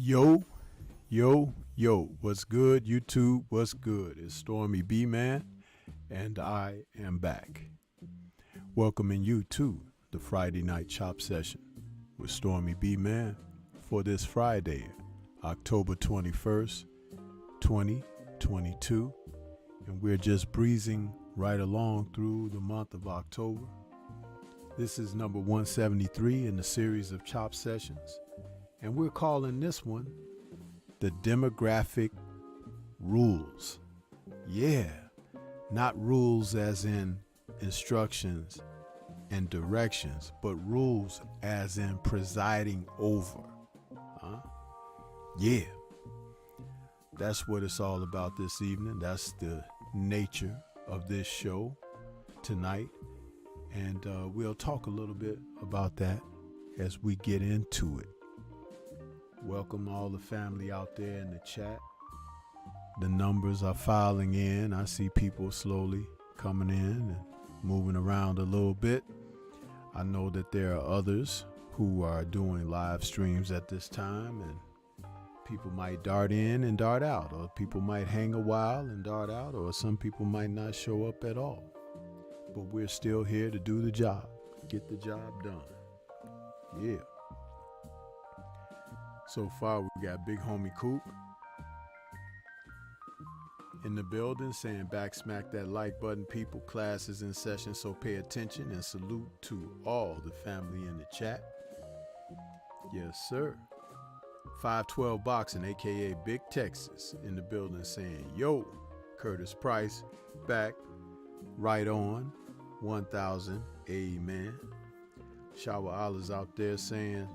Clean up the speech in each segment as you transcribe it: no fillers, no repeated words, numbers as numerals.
Yo, yo, what's good, YouTube? What's good? It's Stormybman, and I am back. Welcoming you to the Friday Night Chop Session with Stormybman for this Friday, October 21st, 2022. And we're just breezing right along through the month of October. This is number 173 in the series of Chop Sessions. And we're calling this one the demographic rules. Yeah, not rules as in instructions and directions, but rules as in presiding over. Yeah, that's what it's all about this evening. That's the nature of this show tonight. And we'll talk a little bit about that as we get into it. Welcome all the family out there in the chat. The numbers are filing in. I see people slowly coming in and moving around a little bit. I know that there are others who are doing live streams at this time, and people might dart in and dart out, or people might hang a while and dart out, or some people might not show up at all. But we're still here to do the job, get the job done. Yeah. So far, we got Big Homie Coop in the building saying back smack that like button, people. Class is in session, so pay attention, and salute to all the family in the chat. Yes, sir. 512 Boxing, aka Big Texas, in the building saying, yo, Curtis Price back, right on, 1000, amen. Shower Allah's out there saying,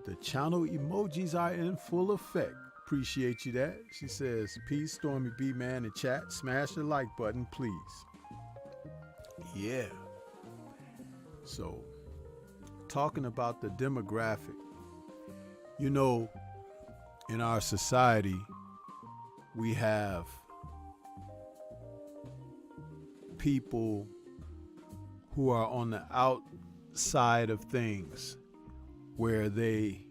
the channel emojis are in full effect. Appreciate you that. She says, peace, Stormy B Man in chat. Smash the like button, please. Yeah. So, talking about the demographic. You know, in our society, we have people who are on the outside of things, where they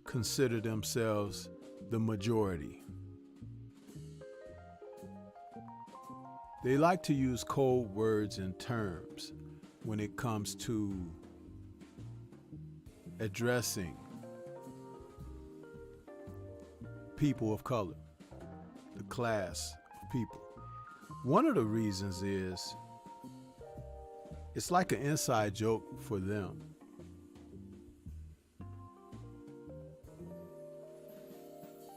consider themselves the majority. They like to use code words and terms when it comes to addressing people of color, the class of people. One of the reasons is it's like an inside joke for them.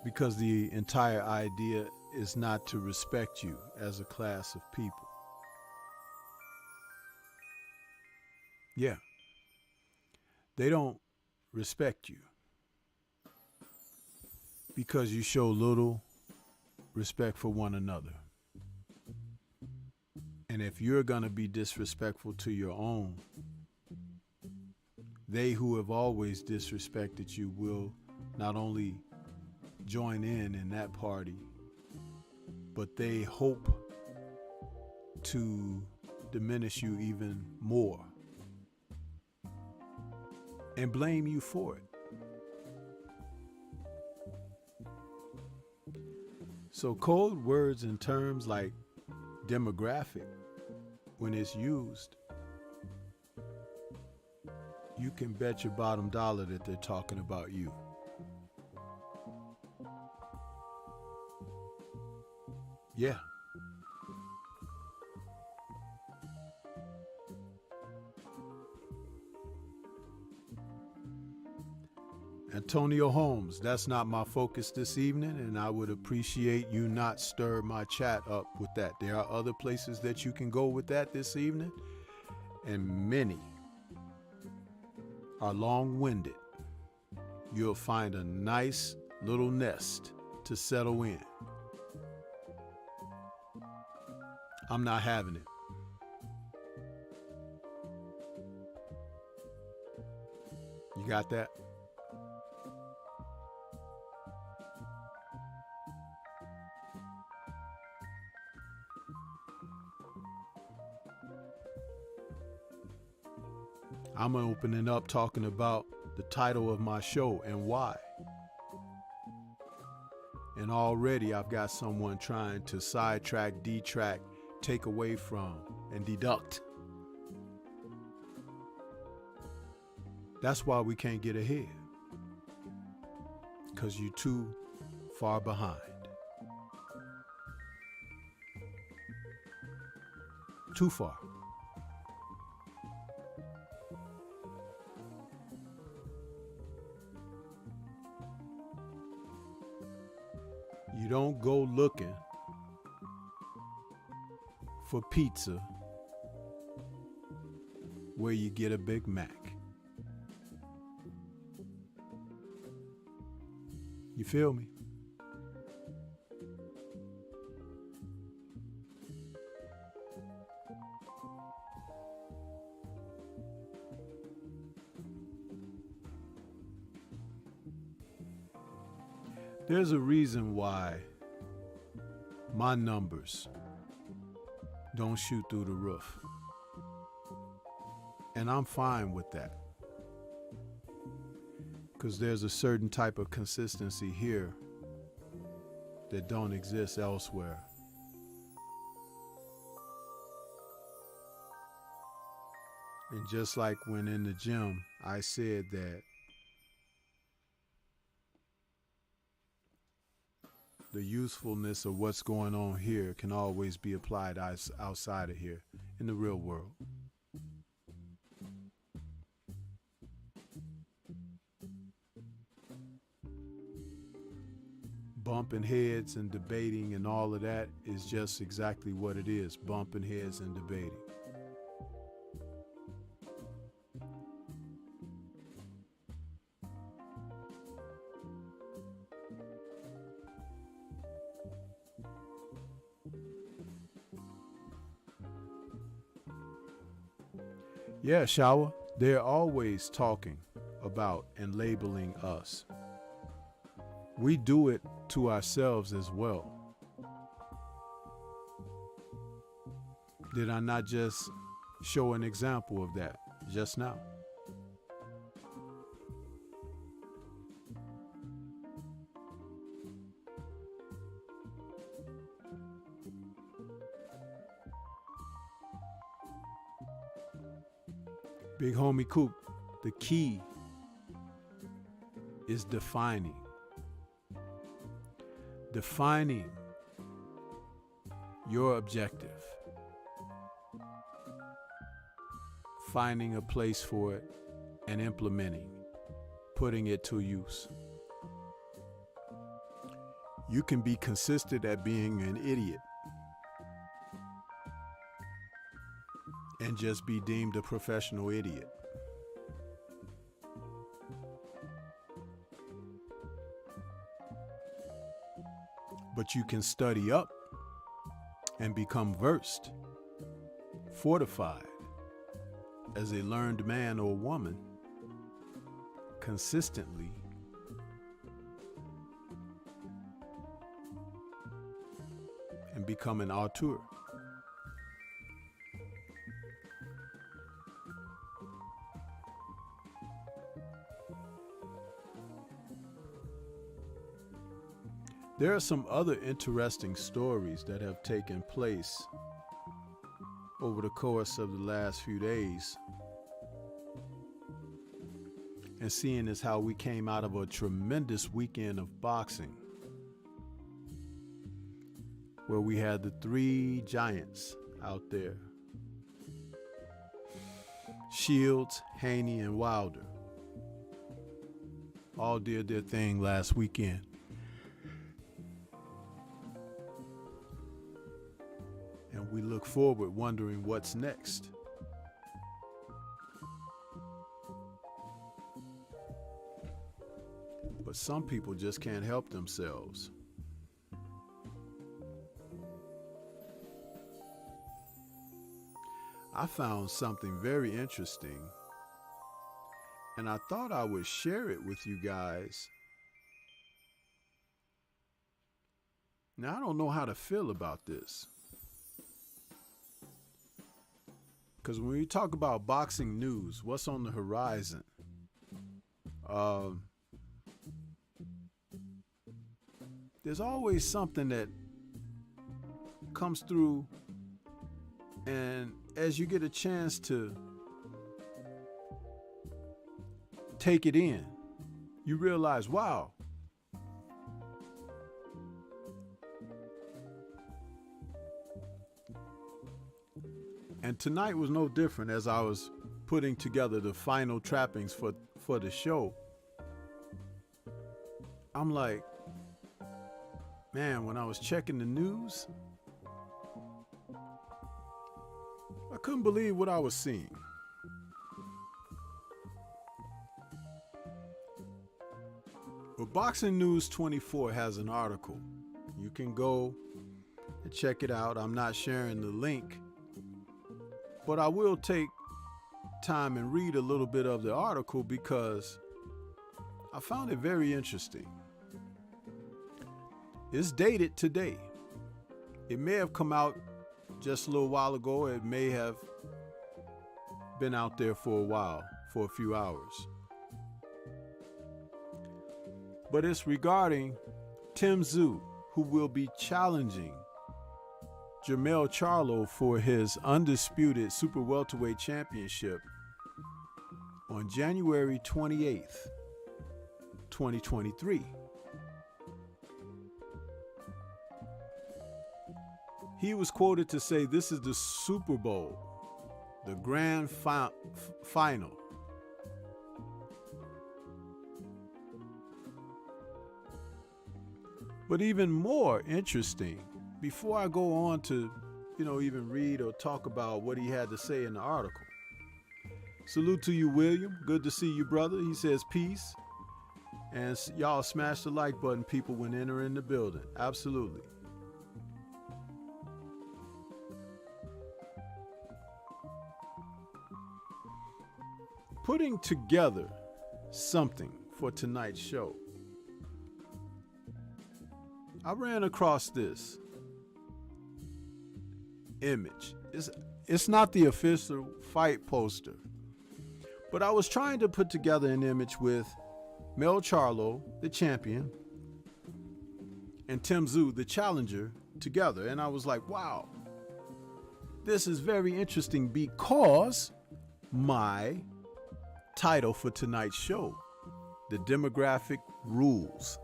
Because the entire idea is not to respect you as a class of people. Yeah. They don't respect you because you show little respect for one another. And if you're going to be disrespectful to your own, they who have always disrespected you will not only join in that party, but they hope to diminish you even more and blame you for it. So code words and terms like demographic, when it's used, you can bet your bottom dollar that they're talking about you. Yeah. Antonio Holmes, that's not my focus this evening, and I would appreciate you not stir my chat up with that. There are other places that you can go with that this evening, and many are long-winded. You'll find a nice little nest to settle in. I'm not having it. You got that? I'm opening up talking about the title of my show and why. And already I've got someone trying to sidetrack, detract, take away from, and deduct. That's why we can't get ahead. Because you're too far behind. Too far. You don't go looking for pizza where you get a Big Mac. You feel me? There's a reason why my numbers don't shoot through the roof. And I'm fine with that. Because there's a certain type of consistency here that don't exist elsewhere. And just like when in the gym, I said that the usefulness of what's going on here can always be applied outside of here in the real world. Bumping heads and debating and all of that is just exactly what it is, bumping heads and debating. Yeah, Shower, they're always talking about and labeling us. We do it to ourselves as well. Did I not just show an example of that just now? Big homie Coop, the key is defining. Defining your objective. Finding a place for it and implementing, putting it to use. You can be consistent at being an idiot and just be deemed a professional idiot. But you can study up and become versed, fortified as a learned man or woman consistently and become an auteur. There are some other interesting stories that have taken place over the course of the last few days. And seeing as how we came out of a tremendous weekend of boxing, where we had the three giants out there, Shields, Haney, and Wilder, all did their thing last weekend. And we look forward wondering what's next. But some people just can't help themselves. I found something very interesting, and I thought I would share it with you guys. Now, I don't know how to feel about this. Because when we talk about boxing news, what's on the horizon? there's always something that comes through, and as you get a chance to take it in, you realize, wow, and tonight was no different. As I was putting together the final trappings for the show, I'm like, man, when I was checking the news, I couldn't believe what I was seeing. Well, Boxing News 24 has an article. You can go and check it out. I'm not sharing the link, but I will take time and read a little bit of the article because I found it very interesting. It's dated today. It may have come out just a little while ago. It may have been out there for a while, for a few hours. But it's regarding Tim Tszyu, who will be challenging Jermell Charlo for his undisputed super welterweight championship on January 28th, 2023. He was quoted to say, "This is the Super Bowl, the grand final." But even more interesting, before I go on to, even read or talk about what he had to say in the article. Salute to you, William. Good to see you, brother. He says peace. And y'all smash the like button, people, when entering the building. Absolutely. Putting together something for tonight's show, I ran across this image. It's not the official fight poster, but I was trying to put together an image with Mel Charlo, the champion, and Tim Tszyu, the challenger, together. And I was like, wow, this is very interesting because my title for tonight's show, The Demographic Rules.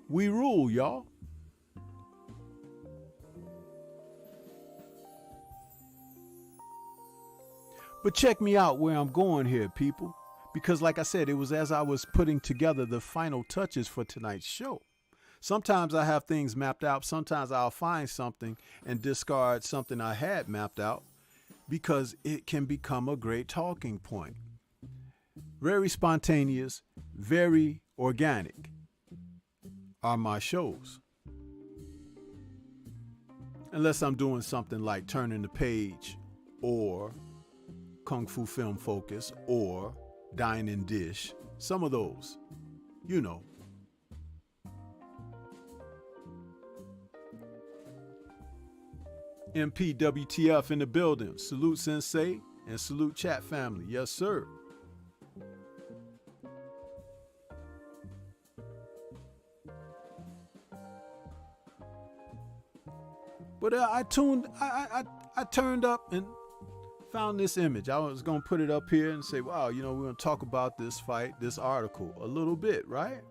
We rule, y'all. But check me out where I'm going here, people. Because like I said, it was as I was putting together the final touches for tonight's show. Sometimes I have things mapped out. Sometimes I'll find something and discard something I had mapped out because it can become a great talking point. Very spontaneous, very organic are my shows. Unless I'm doing something like Turning the Page or Kung Fu Film Focus or Dine and Dish. Some of those, MPWTF in the building. Salute Sensei and salute chat family. Yes, sir. But I turned up and found this image. I was going to put it up here and say, wow, we're going to talk about this fight, this article a little bit, right?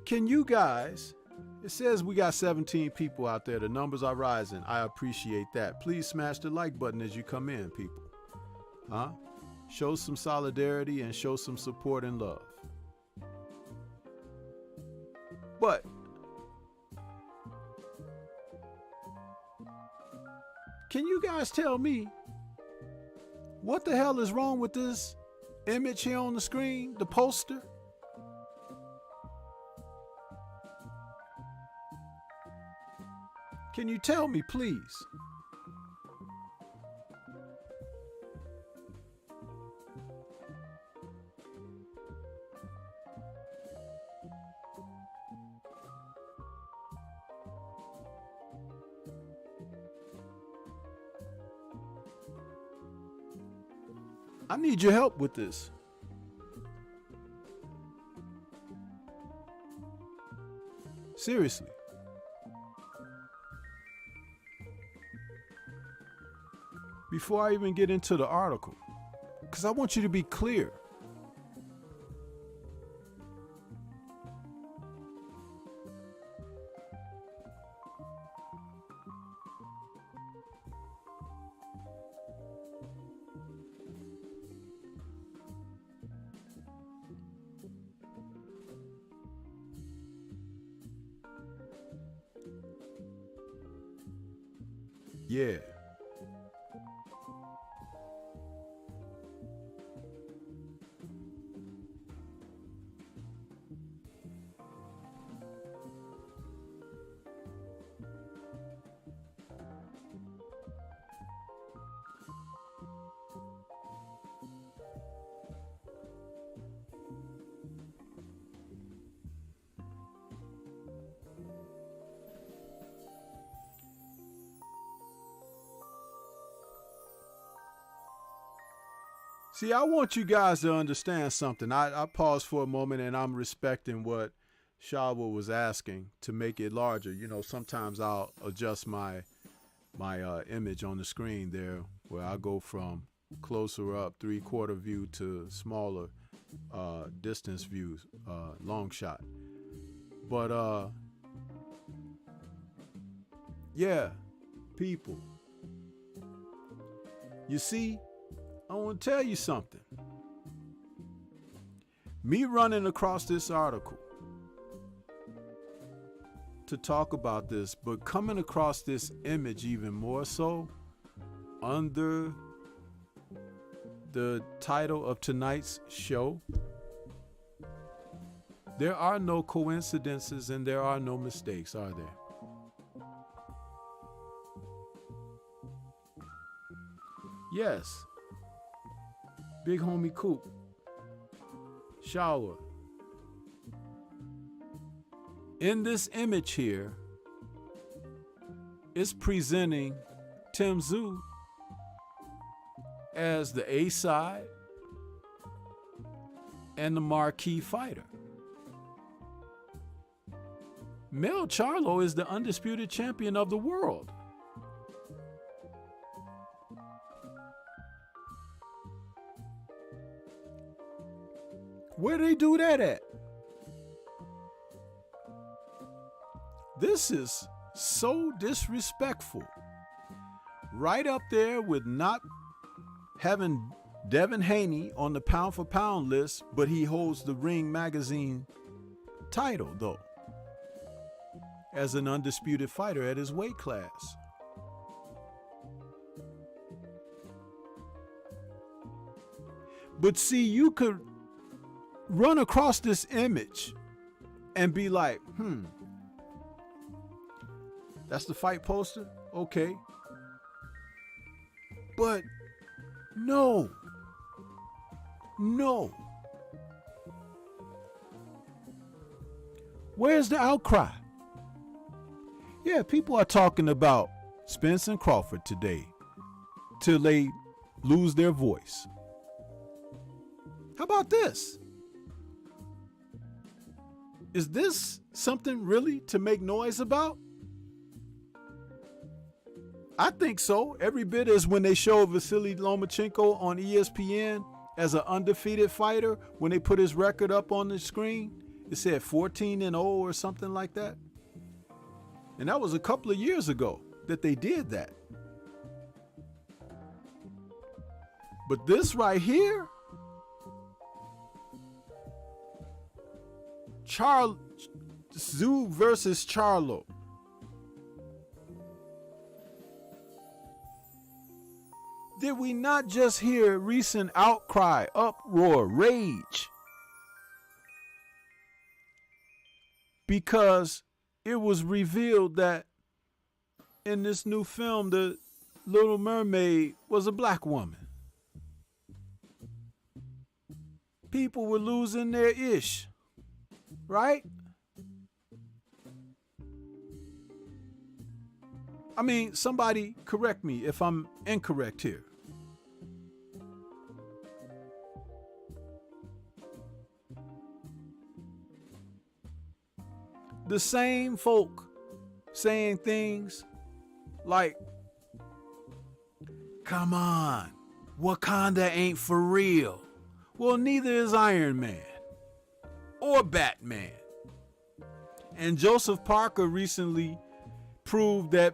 Can you guys, it says we got 17 people out there. The numbers are rising. I appreciate that. Please smash the like button as you come in, people. Show some solidarity and show some support and love. But can you guys tell me what the hell is wrong with this image here on the screen, the poster? Can you tell me, please? I need your help with this. Seriously. Before I even get into the article, because I want you to be clear. Yeah. See, I want you guys to understand something. I paused for a moment and I'm respecting what Shareable was asking to make it larger. You know, sometimes I'll adjust my image on the screen there where I go from closer up 3/4 view to smaller distance views, long shot. But yeah, people, you see, I want to tell you something. Me running across this article to talk about this, but coming across this image even more so under the title of tonight's show, there are no coincidences and there are no mistakes, are there? Yes. Big homie Coop, Shower. In this image here, it's presenting Tim Tszyu as the A side and the marquee fighter. Mel Charlo is the undisputed champion of the world. Where they do that at? This is so disrespectful. Right up there with not having Devin Haney on the pound for pound list, but he holds the Ring magazine title though, as an undisputed fighter at his weight class. But see, you could run across this image and be like, that's the fight poster? Okay. But no. Where's the outcry? Yeah, people are talking about Spence and Crawford today till they lose their voice. How about this? Is this something really to make noise about? I think so. Every bit as when they showed Vasily Lomachenko on ESPN as an undefeated fighter, when they put his record up on the screen, it said 14-0 or something like that. And that was a couple of years ago that they did that. But this right here, Tszyu versus Charlo. Did we not just hear recent outcry, uproar, rage? Because it was revealed that in this new film, the Little Mermaid was a black woman. People were losing their ish, right? I mean, somebody correct me if I'm incorrect here. the same folk saying things like, come on, Wakanda ain't for real. Well, neither is Iron Man or Batman. And Joseph Parker recently proved that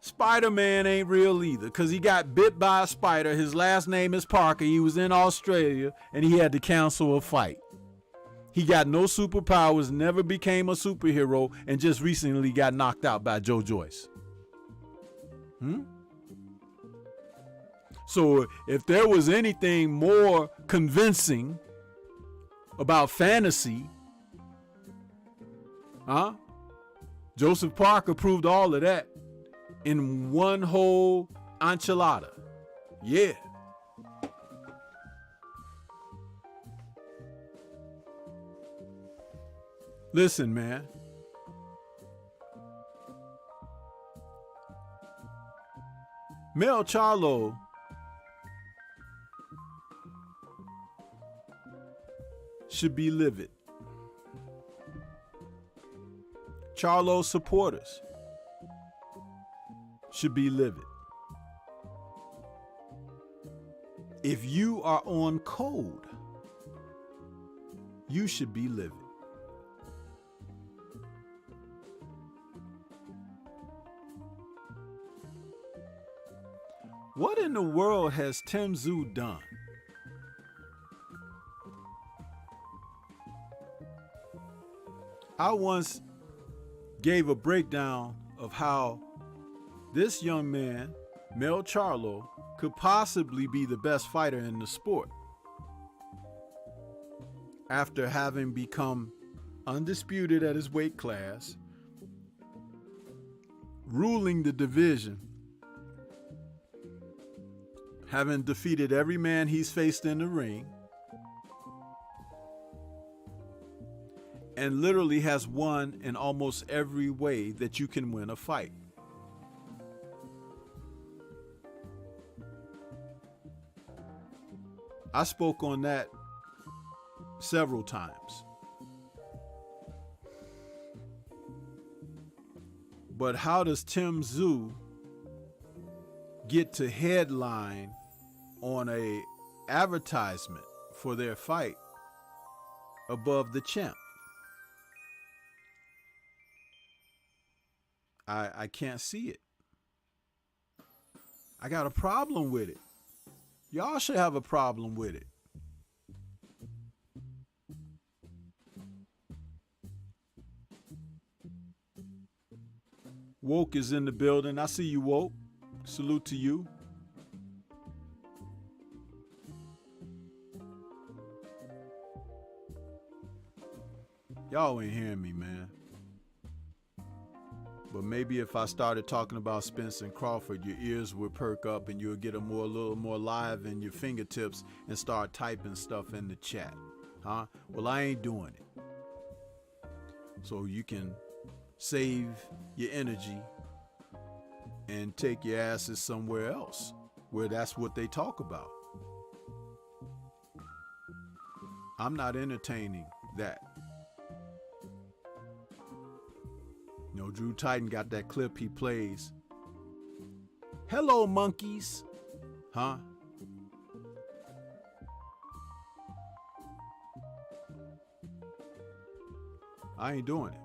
Spider-Man ain't real either, because he got bit by a spider. His last name is Parker. He was in Australia and he had to cancel a fight. He got no superpowers, never became a superhero, and just recently got knocked out by Joe Joyce. So if there was anything more convincing about fantasy, Joseph Parker proved all of that in one whole enchilada. Yeah. Listen, man. Mel Charlo should be livid. Charlo supporters should be livid. If you are on code, you should be livid. What in the world has Tim Zhu done? I once gave a breakdown of how this young man, Mel Charlo, could possibly be the best fighter in the sport after having become undisputed at his weight class, ruling the division, having defeated every man he's faced in the ring, and literally has won in almost every way that you can win a fight. I spoke on that several times. But how does Tim Zhu get to headline on a advertisement for their fight above the champ? I can't see it. I got a problem with it. Y'all should have a problem with it. Woke is in the building. I see you, Woke. Salute to you. Y'all ain't hearing me, man. But maybe if I started talking about Spence and Crawford, your ears would perk up and you'll get a little more live in your fingertips and start typing stuff in the chat. Huh? Well, I ain't doing it. So you can save your energy and take your asses somewhere else where that's what they talk about. I'm not entertaining that. You know, Drew Titan got that clip he plays. Hello, monkeys. Huh? I ain't doing it.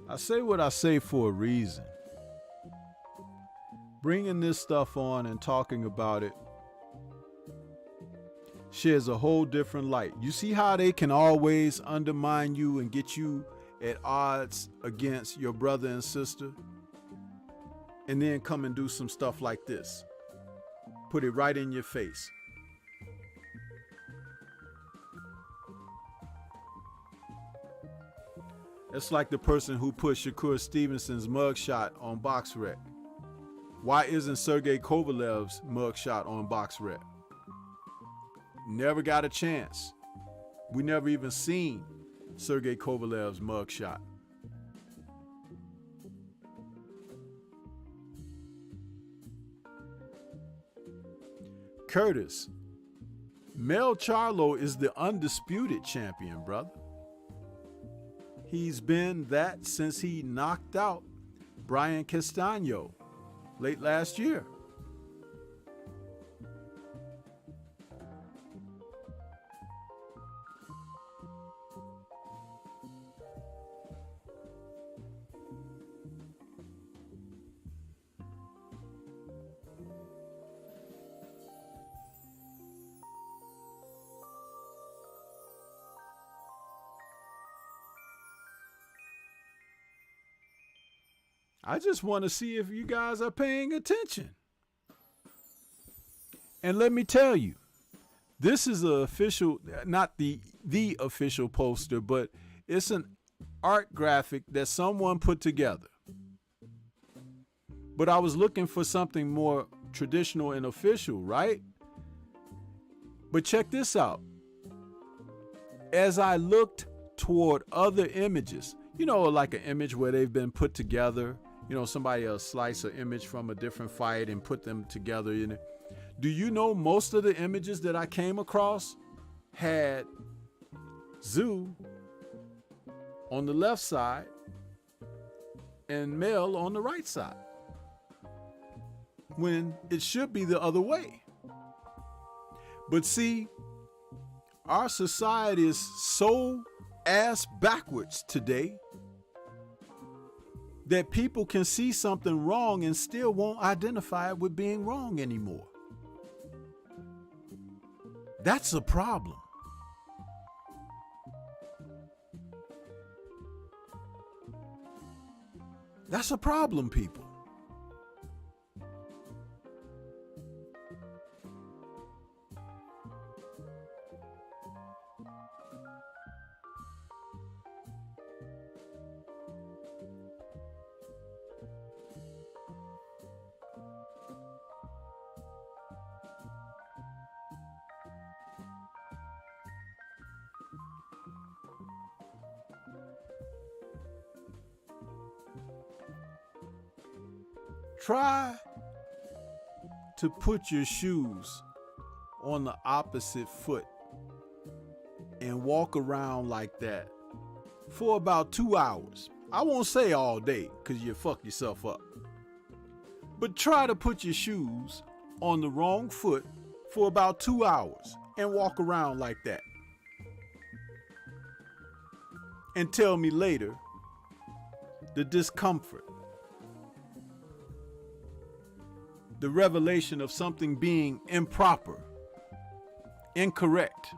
I say what I say for a reason. Bringing this stuff on and talking about it shares a whole different light. You see how they can always undermine you and get you at odds against your brother and sister, and then come and do some stuff like this. Put it right in your face. It's like the person who put Shakur Stevenson's mugshot on BoxRec. Why isn't Sergey Kovalev's mugshot on BoxRec? Never got a chance. We never even seen Sergey Kovalev's mugshot. Curtis, Mel Charlo is the undisputed champion, brother. He's been that since he knocked out Brian Castano late last year. I just want to see if you guys are paying attention. And let me tell you, this is an official, not the official poster, but it's an art graphic that someone put together. But I was looking for something more traditional and official, right? But check this out. As I looked toward other images, you know, like an image where they've been put together, you know, somebody else slice an image from a different fight and put them together. You know, do you know most of the images that I came across had Zoo on the left side and Mel on the right side, when it should be the other way? But see, our society is so ass backwards today that people can see something wrong and still won't identify it with being wrong anymore. That's a problem. That's a problem, people. Try to put your shoes on the opposite foot and walk around like that for about 2 hours. I won't say all day because you fuck yourself up. But try to put your shoes on the wrong foot for about 2 hours and walk around like that. And tell me later the discomfort, the revelation of something being improper, incorrect.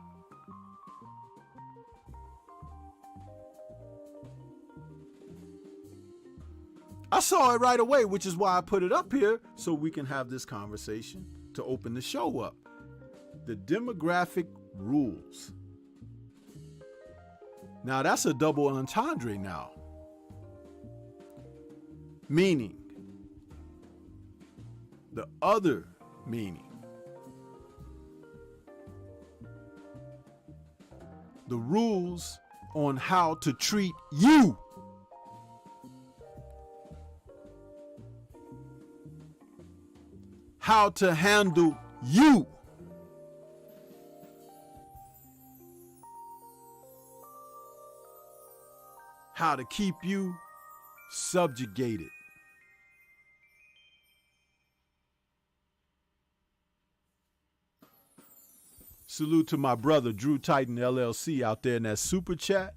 I saw it right away, which is why I put it up here so we can have this conversation to open the show up. The demographic rules. Now that's a double entendre now. Meaning, the other meaning. The rules on how to treat you. How to handle you. How to keep you subjugated. Salute to my brother, Drew Titan LLC, out there in that super chat.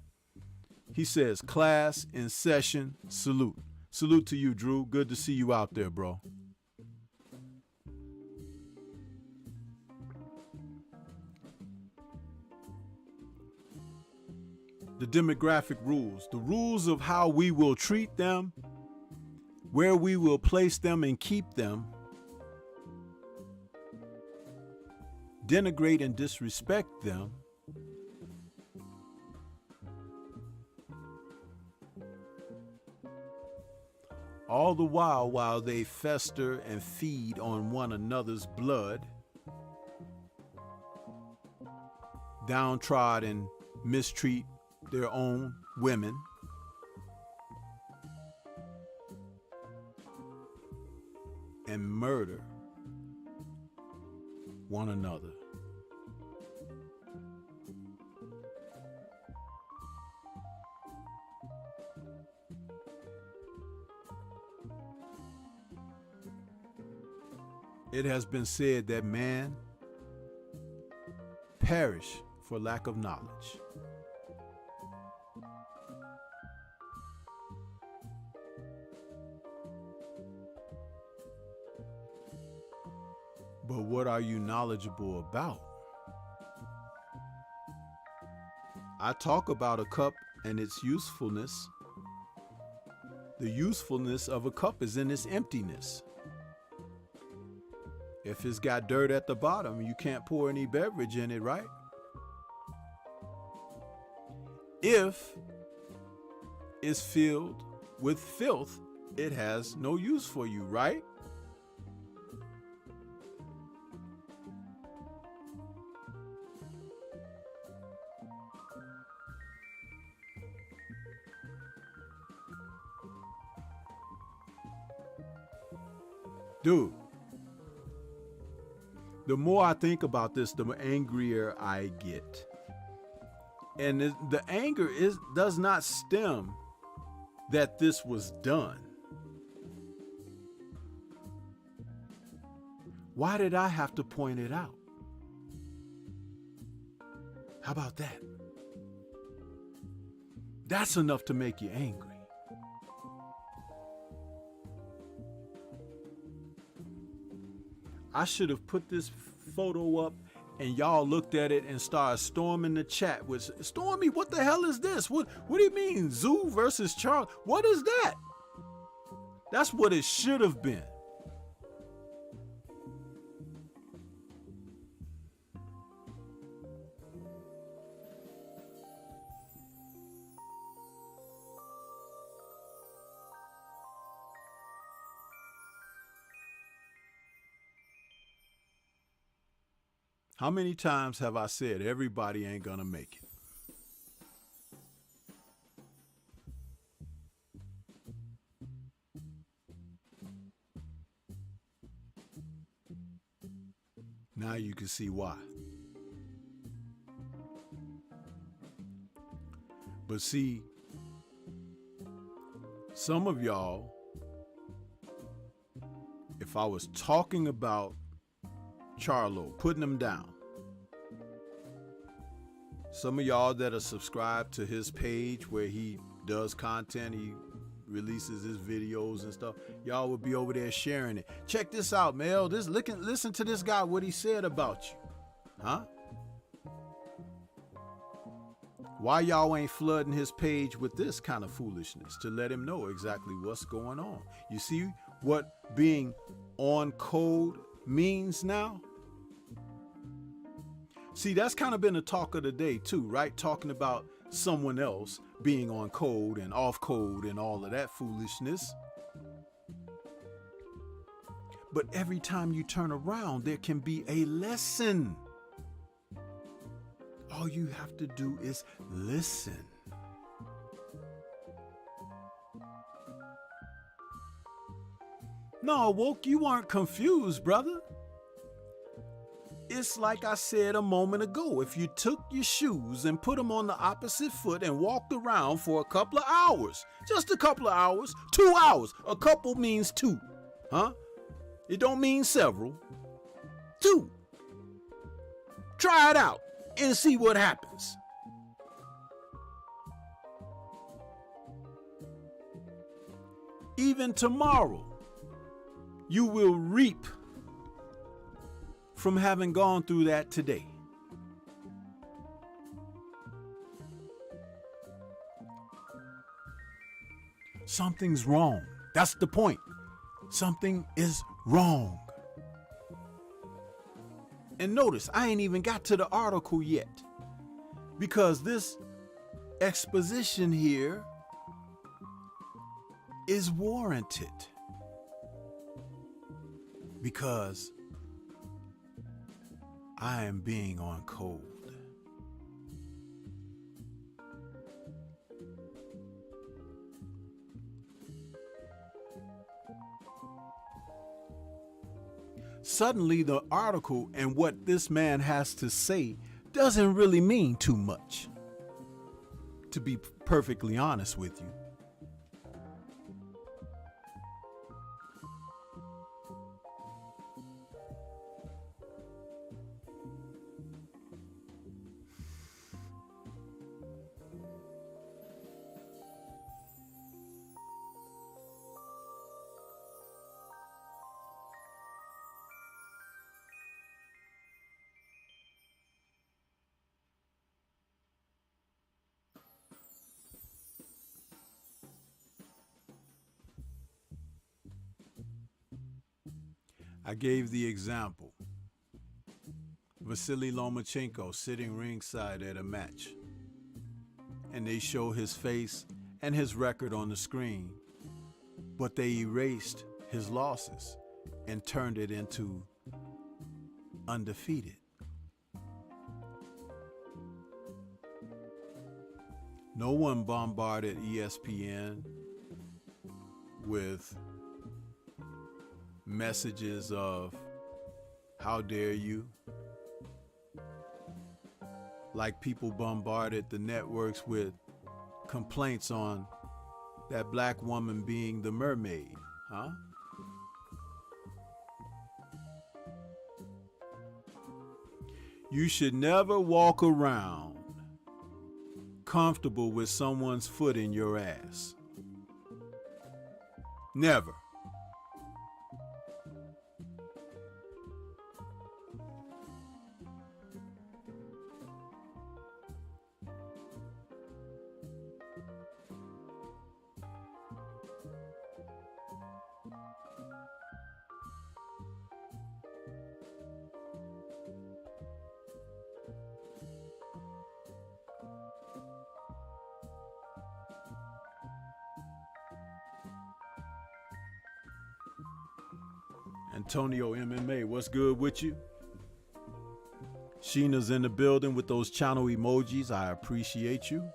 He says, class in session, salute. Salute to you, Drew. Good to see you out there, bro. The demographic rules, the rules of how we will treat them, where we will place them and keep them, denigrate and disrespect them, All the while they fester and feed on one another's blood, downtrodden, mistreat their own women, and murder one another. It has been said that man perish for lack of knowledge. But what are you knowledgeable about? I talk about a cup and its usefulness. The usefulness of a cup is in its emptiness. If it's got dirt at the bottom, you can't pour any beverage in it, right? If it's filled with filth, it has no use for you, right? Dude, the more I think about this, the angrier I get. And the anger does not stem that this was done. Why did I have to point it out? How about that? That's enough to make you angry. I should have put this photo up and y'all looked at it and started storming the chat with, Stormy, what the hell is this? What do you mean, Zoo versus Charles? What is that? That's what it should have been. How many times have I said everybody ain't gonna make it? Now you can see why. But see, some of y'all, if I was talking about Charlo, putting him down. Some of y'all that are subscribed to his page where he does content, he releases his videos and stuff, y'all would be over there sharing it. Check this out, Mel. Listen to this guy, what he said about you. Huh? Why y'all ain't flooding his page with this kind of foolishness to let him know exactly what's going on? You see what being on code means now? See, that's kind of been the talk of the day too, right? Talking about someone else being on code and off code and all of that foolishness. But every time you turn around, there can be a lesson. All you have to do is listen. No, Woke, you weren't confused, brother. It's like I said a moment ago. If you took your shoes and put them on the opposite foot and walked around for a couple of hours, just a couple of hours, 2 hours, a couple means two, huh? It don't mean several. 2. Try it out and see what happens. Even tomorrow, you will reap from having gone through that today. Something's wrong. That's the point. Something is wrong. And notice, I ain't even got to the article yet, because this exposition here is warranted, because I am being on cold. Suddenly, the article and what this man has to say doesn't really mean too much, to be perfectly honest with you. I gave the example. Vasily Lomachenko sitting ringside at a match, and they show his face and his record on the screen, but they erased his losses and turned it into undefeated. No one bombarded ESPN with messages of "how dare you," like people bombarded the networks with complaints on that black woman being the mermaid, huh? You should never walk around comfortable with someone's foot in your ass. Never. Antonio MMA, what's good with you? Sheena's in the building with those channel emojis. I appreciate you.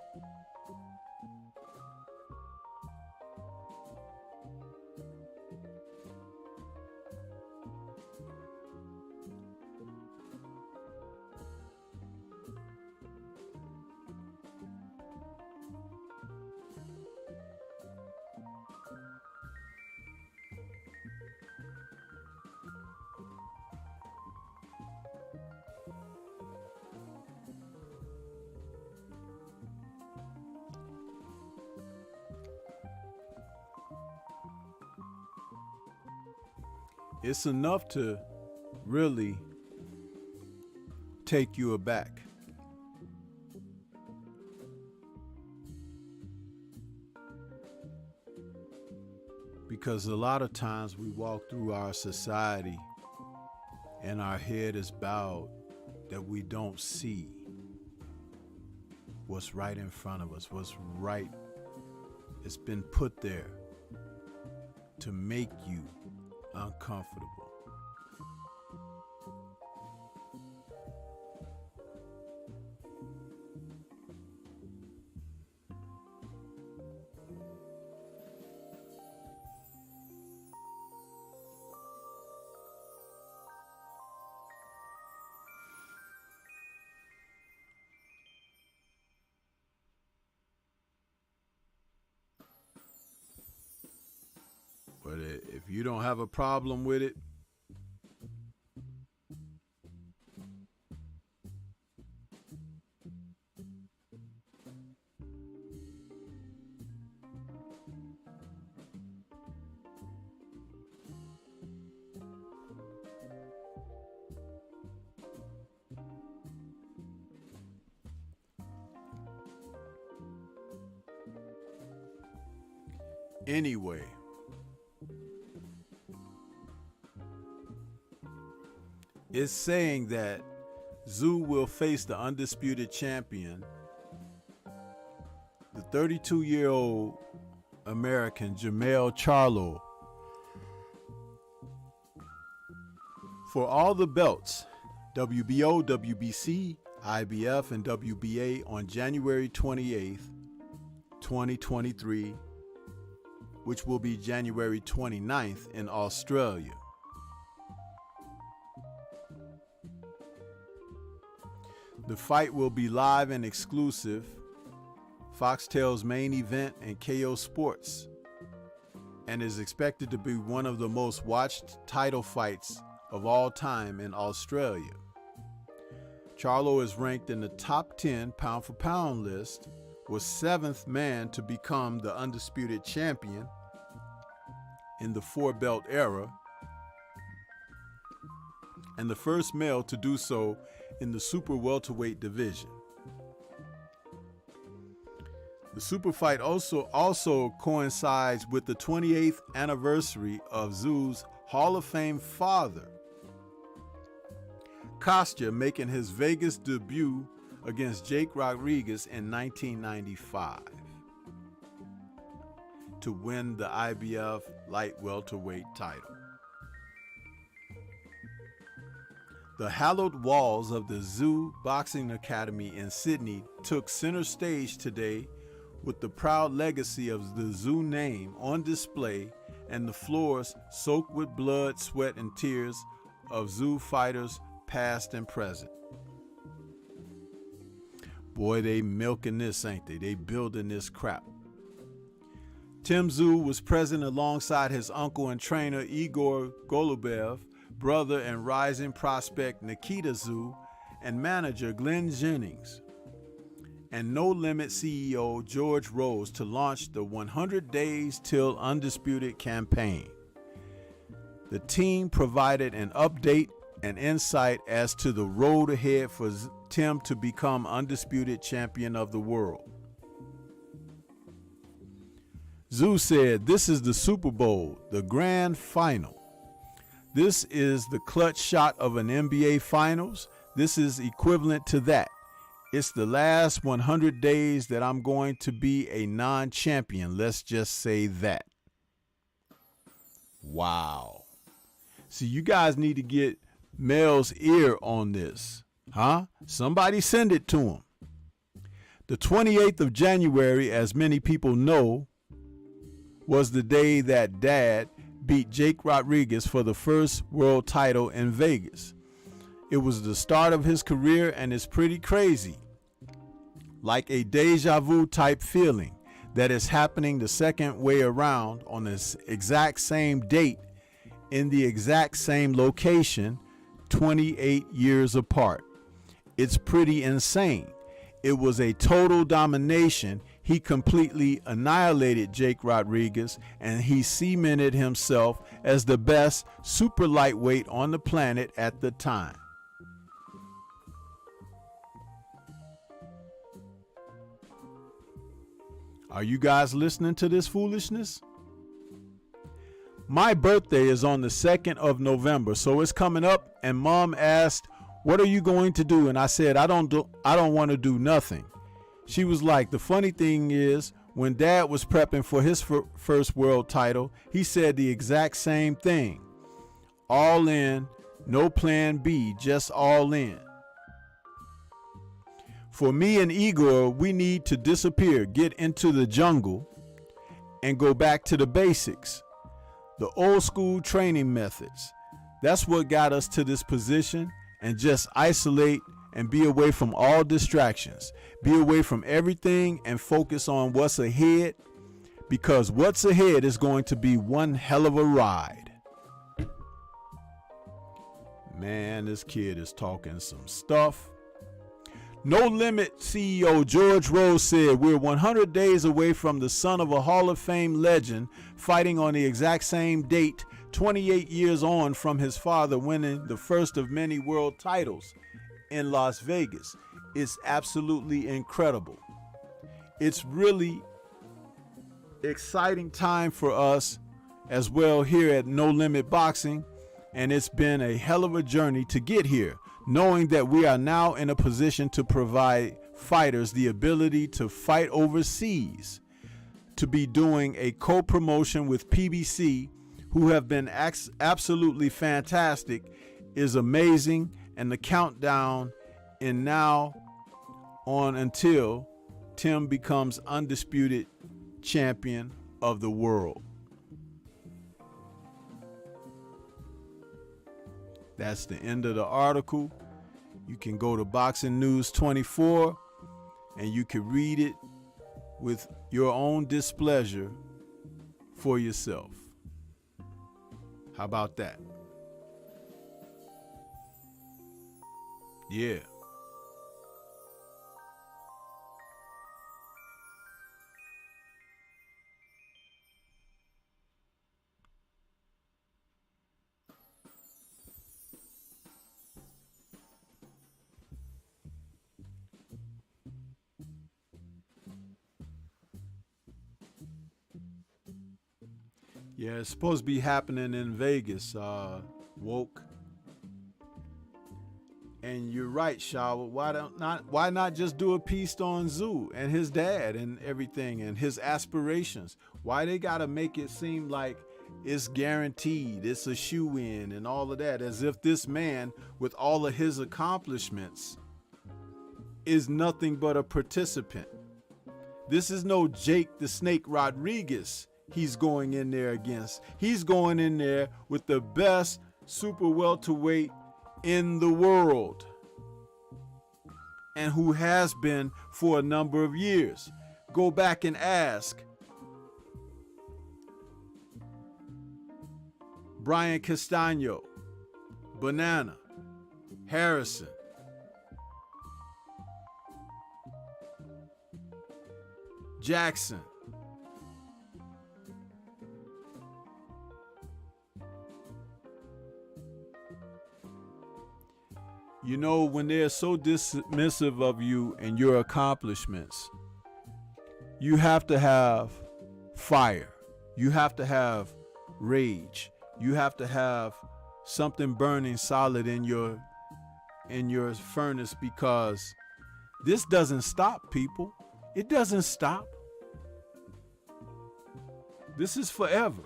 It's enough to really take you aback. Because a lot of times we walk through our society and our head is bowed that we don't see what's right in front of us, what's right. It's been put there to make you uncomfortable. But if you don't have a problem with it, anyway, it's saying that Zoo will face the undisputed champion, the 32-year-old American Jermell Charlo for all the belts, WBO, WBC, IBF, and WBA on January 28th, 2023, which will be January 29th in Australia. The fight will be live and exclusive, Foxtel's main event and KO Sports, and is expected to be one of the most watched title fights of all time in Australia. Charlo is ranked in the top 10 pound-for-pound list, was 7th man to become the undisputed champion in the 4-belt era, and the first male to do so in the super welterweight division. The super fight also coincides with the 28th anniversary of Tszyu's Hall of Fame father, Kostya, making his Vegas debut against Jake Rodriguez in 1995 to win the IBF light welterweight title. The hallowed walls of the Tszyu Boxing Academy in Sydney took center stage today with the proud legacy of the Tszyu name on display and the floors soaked with blood, sweat, and tears of Tszyu fighters past and present. Boy, they milking this, ain't they? They building this crap. Tim Tszyu was present alongside his uncle and trainer Igor Golubev, brother and rising prospect Nikita Tszyu, and manager Glenn Jennings, and No Limit CEO George Rose to launch the 100 Days Till Undisputed campaign. The team provided an update and insight as to the road ahead for Tim to become undisputed champion of the world. Tszyu said, "This is the Super Bowl, the grand final. This is the clutch shot of an NBA Finals. This is equivalent to that. It's the last 100 days that I'm going to be a non-champion. Let's just say that." Wow. See, you guys need to get Mel's ear on this. Huh? Somebody send it to him. The 28th of January, as many people know, was the day that Dad beat Jake Rodriguez for the first world title in Vegas. It was the start of his career, and it's pretty crazy. Like a deja vu type feeling that is happening the second way around on this exact same date in the exact same location, 28 years apart. It's pretty insane. It was a total domination. He completely annihilated Jake Rodriguez, and he cemented himself as the best super lightweight on the planet at the time. Are you guys listening to this foolishness? My birthday is on the 2nd of November, so it's coming up, and Mom asked, "What are you going to do?" And I said, I don't want to do nothing. She was like, "The funny thing is, when Dad was prepping for his first world title, he said the exact same thing. All in, no plan B, just all in. For me and Igor, we need to disappear, get into the jungle, and go back to the basics. The old school training methods. That's what got us to this position, and just isolate and be away from all distractions. Be away from everything and focus on what's ahead, because what's ahead is going to be one hell of a ride." Man, this kid is talking some stuff. No Limit CEO George Rose said, "We're 100 days away from the son of a Hall of Fame legend fighting on the exact same date, 28 years on from his father winning the first of many world titles in Las Vegas. It's absolutely incredible. It's really exciting time for us as well here at No Limit Boxing, and it's been a hell of a journey to get here, knowing that we are now in a position to provide fighters the ability to fight overseas, to be doing a co-promotion with PBC, who have been absolutely fantastic, is amazing. And the countdown is now on until Tim becomes undisputed champion of the world. That's the end of the article. You can go to Boxing News 24 and you can read it with your own displeasure for yourself. How about that? Yeah. Yeah, it's supposed to be happening in Vegas, Woke. And you're right, Shawa. Why not just do a piece on Zoo and his dad and everything and his aspirations? Why they gotta make it seem like it's guaranteed, it's a shoe-in and all of that, as if this man, with all of his accomplishments, is nothing but a participant. This is no Jake the Snake Rodriguez he's going in there against. He's going in there with the best super welterweight in the world, and who has been for a number of years. Go back and ask Brian Castano, Banana, Harrison, Jackson, you know, when they're so dismissive of you and your accomplishments, you have to have fire. You have to have rage. You have to have something burning solid in your furnace, because this doesn't stop, people. It doesn't stop. This is forever.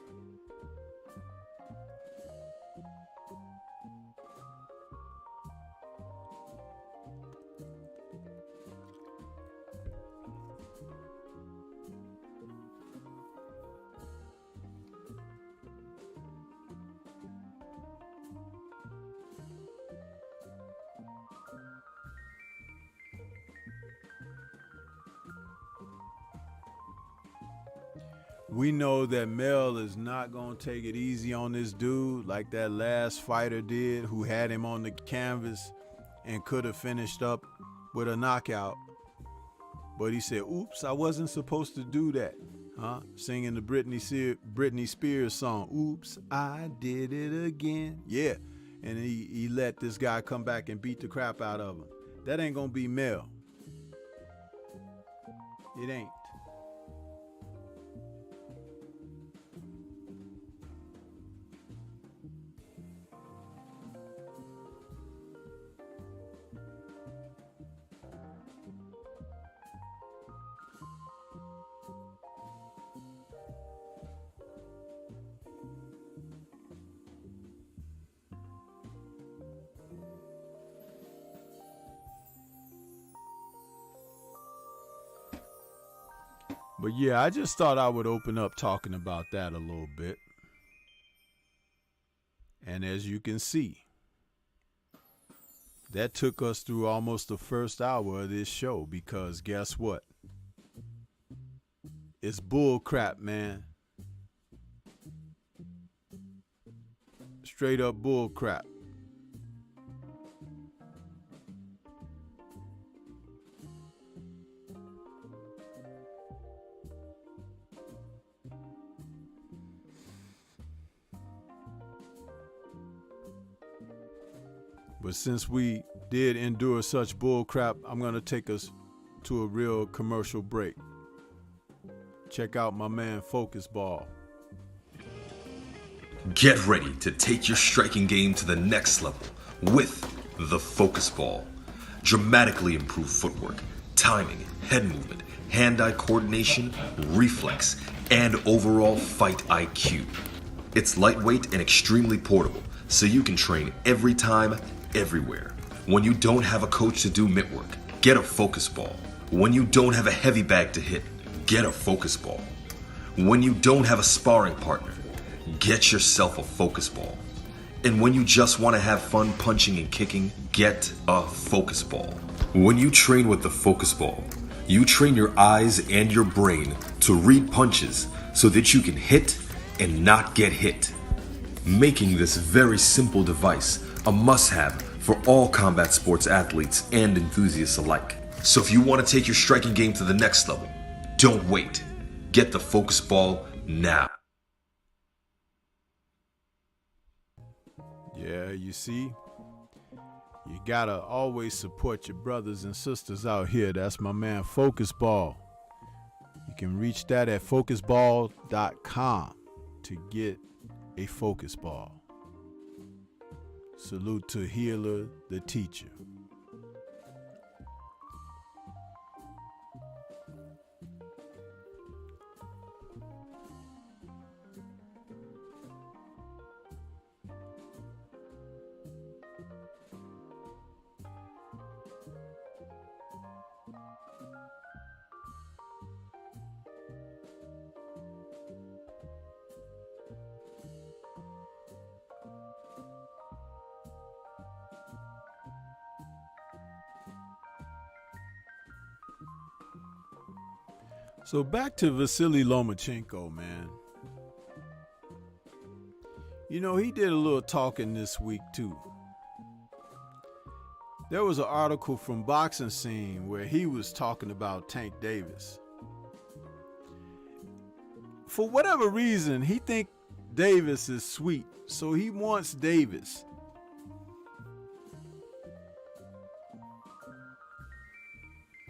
We know that Mel is not going to take it easy on this dude like that last fighter did, who had him on the canvas and could have finished up with a knockout. But he said, oops, I wasn't supposed to do that. Singing the Britney Spears song, oops, I did it again. Yeah, and he let this guy come back and beat the crap out of him. That ain't going to be Mel. It ain't. But yeah, I just thought I would open up talking about that a little bit. And as you can see, that took us through almost the first hour of this show, because guess what? It's bull crap, man. Straight up bull crap. But since we did endure such bull crap, I'm going to take us to a real commercial break. Check out my man Focus Ball. Get ready to take your striking game to the next level with the Focus Ball. Dramatically improved footwork, timing, head movement, hand-eye coordination, reflex, and overall fight IQ. It's lightweight and extremely portable, so you can train every time, everywhere. When you don't have a coach to do mitt work, get a focus ball. When you don't have a heavy bag to hit, get a focus ball. When you don't have a sparring partner, get yourself a focus ball. And when you just want to have fun punching and kicking, get a focus ball. When you train with the focus ball, you train your eyes and your brain to read punches so that you can hit and not get hit, making this very simple device a must-have for all combat sports athletes and enthusiasts alike. So if you want to take your striking game to the next level, don't wait. Get the focus ball now. Yeah, you see, you gotta always support your brothers and sisters out here. That's my man Focus Ball. You can reach that at focusball.com to get a focus ball. Salute to Healer the teacher. So back to Vasily Lomachenko, man. You know, he did a little talking this week too. There was an article from Boxing Scene where he was talking about Tank Davis. For whatever reason, he think Davis is sweet, so he wants Davis.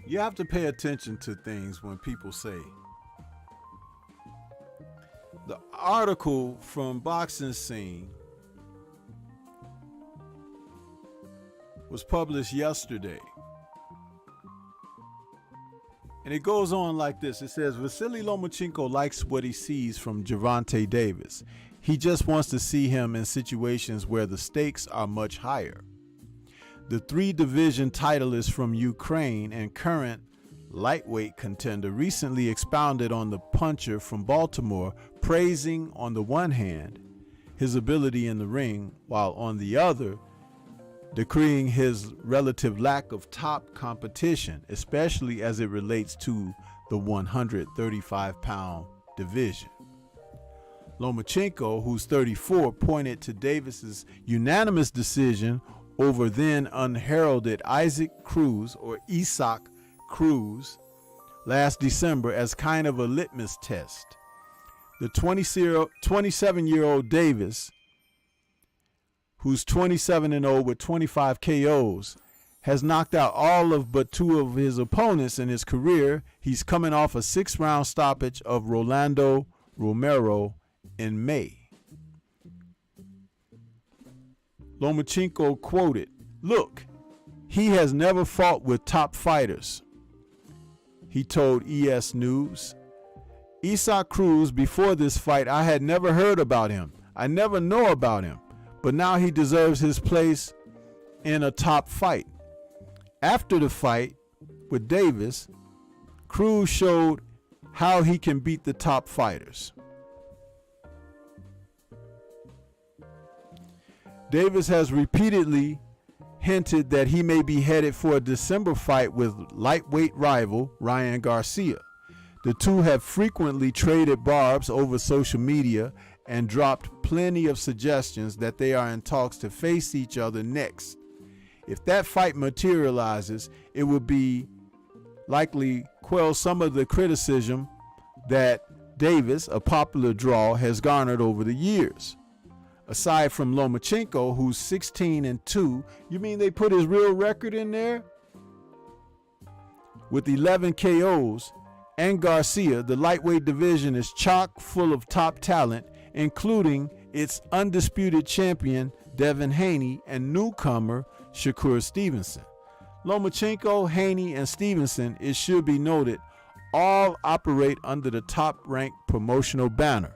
You have to pay attention to things when people say. The article from Boxing Scene was published yesterday. And it goes on like this. It says, Vasily Lomachenko likes what he sees from Gervonta Davis. He just wants to see him in situations where the stakes are much higher. The 3-division titleist from Ukraine and current lightweight contender recently expounded on the puncher from Baltimore, praising on the one hand his ability in the ring, while on the other decreeing his relative lack of top competition, especially as it relates to the 135-pound division. Lomachenko, who's 34, pointed to Davis's unanimous decision over then unheralded Isaac Cruz last December as kind of a litmus test. The 27-year-old Davis, who's 27-0 with 25 KOs, has knocked out all of but 2 of his opponents in his career. He's coming off a 6-round stoppage of Rolando Romero in May. Lomachenko quoted, "Look, he has never fought with top fighters," he told ES News. Isaac Cruz, before this fight, I had never heard about him. I never know about him, but now he deserves his place in a top fight. After the fight with Davis, Cruz showed how he can beat the top fighters. Davis has repeatedly hinted that he may be headed for a December fight with lightweight rival Ryan Garcia. The two have frequently traded barbs over social media and dropped plenty of suggestions that they are in talks to face each other next. If that fight materializes, it would be likely quell some of the criticism that Davis, a popular draw, has garnered over the years. Aside from Lomachenko, who's 16-2, you mean they put his real record in there? With 11 KOs, and Garcia, the lightweight division is chock full of top talent, including its undisputed champion Devin Haney and newcomer Shakur Stevenson. Lomachenko, Haney, and Stevenson, it should be noted, all operate under the top-ranked promotional banner.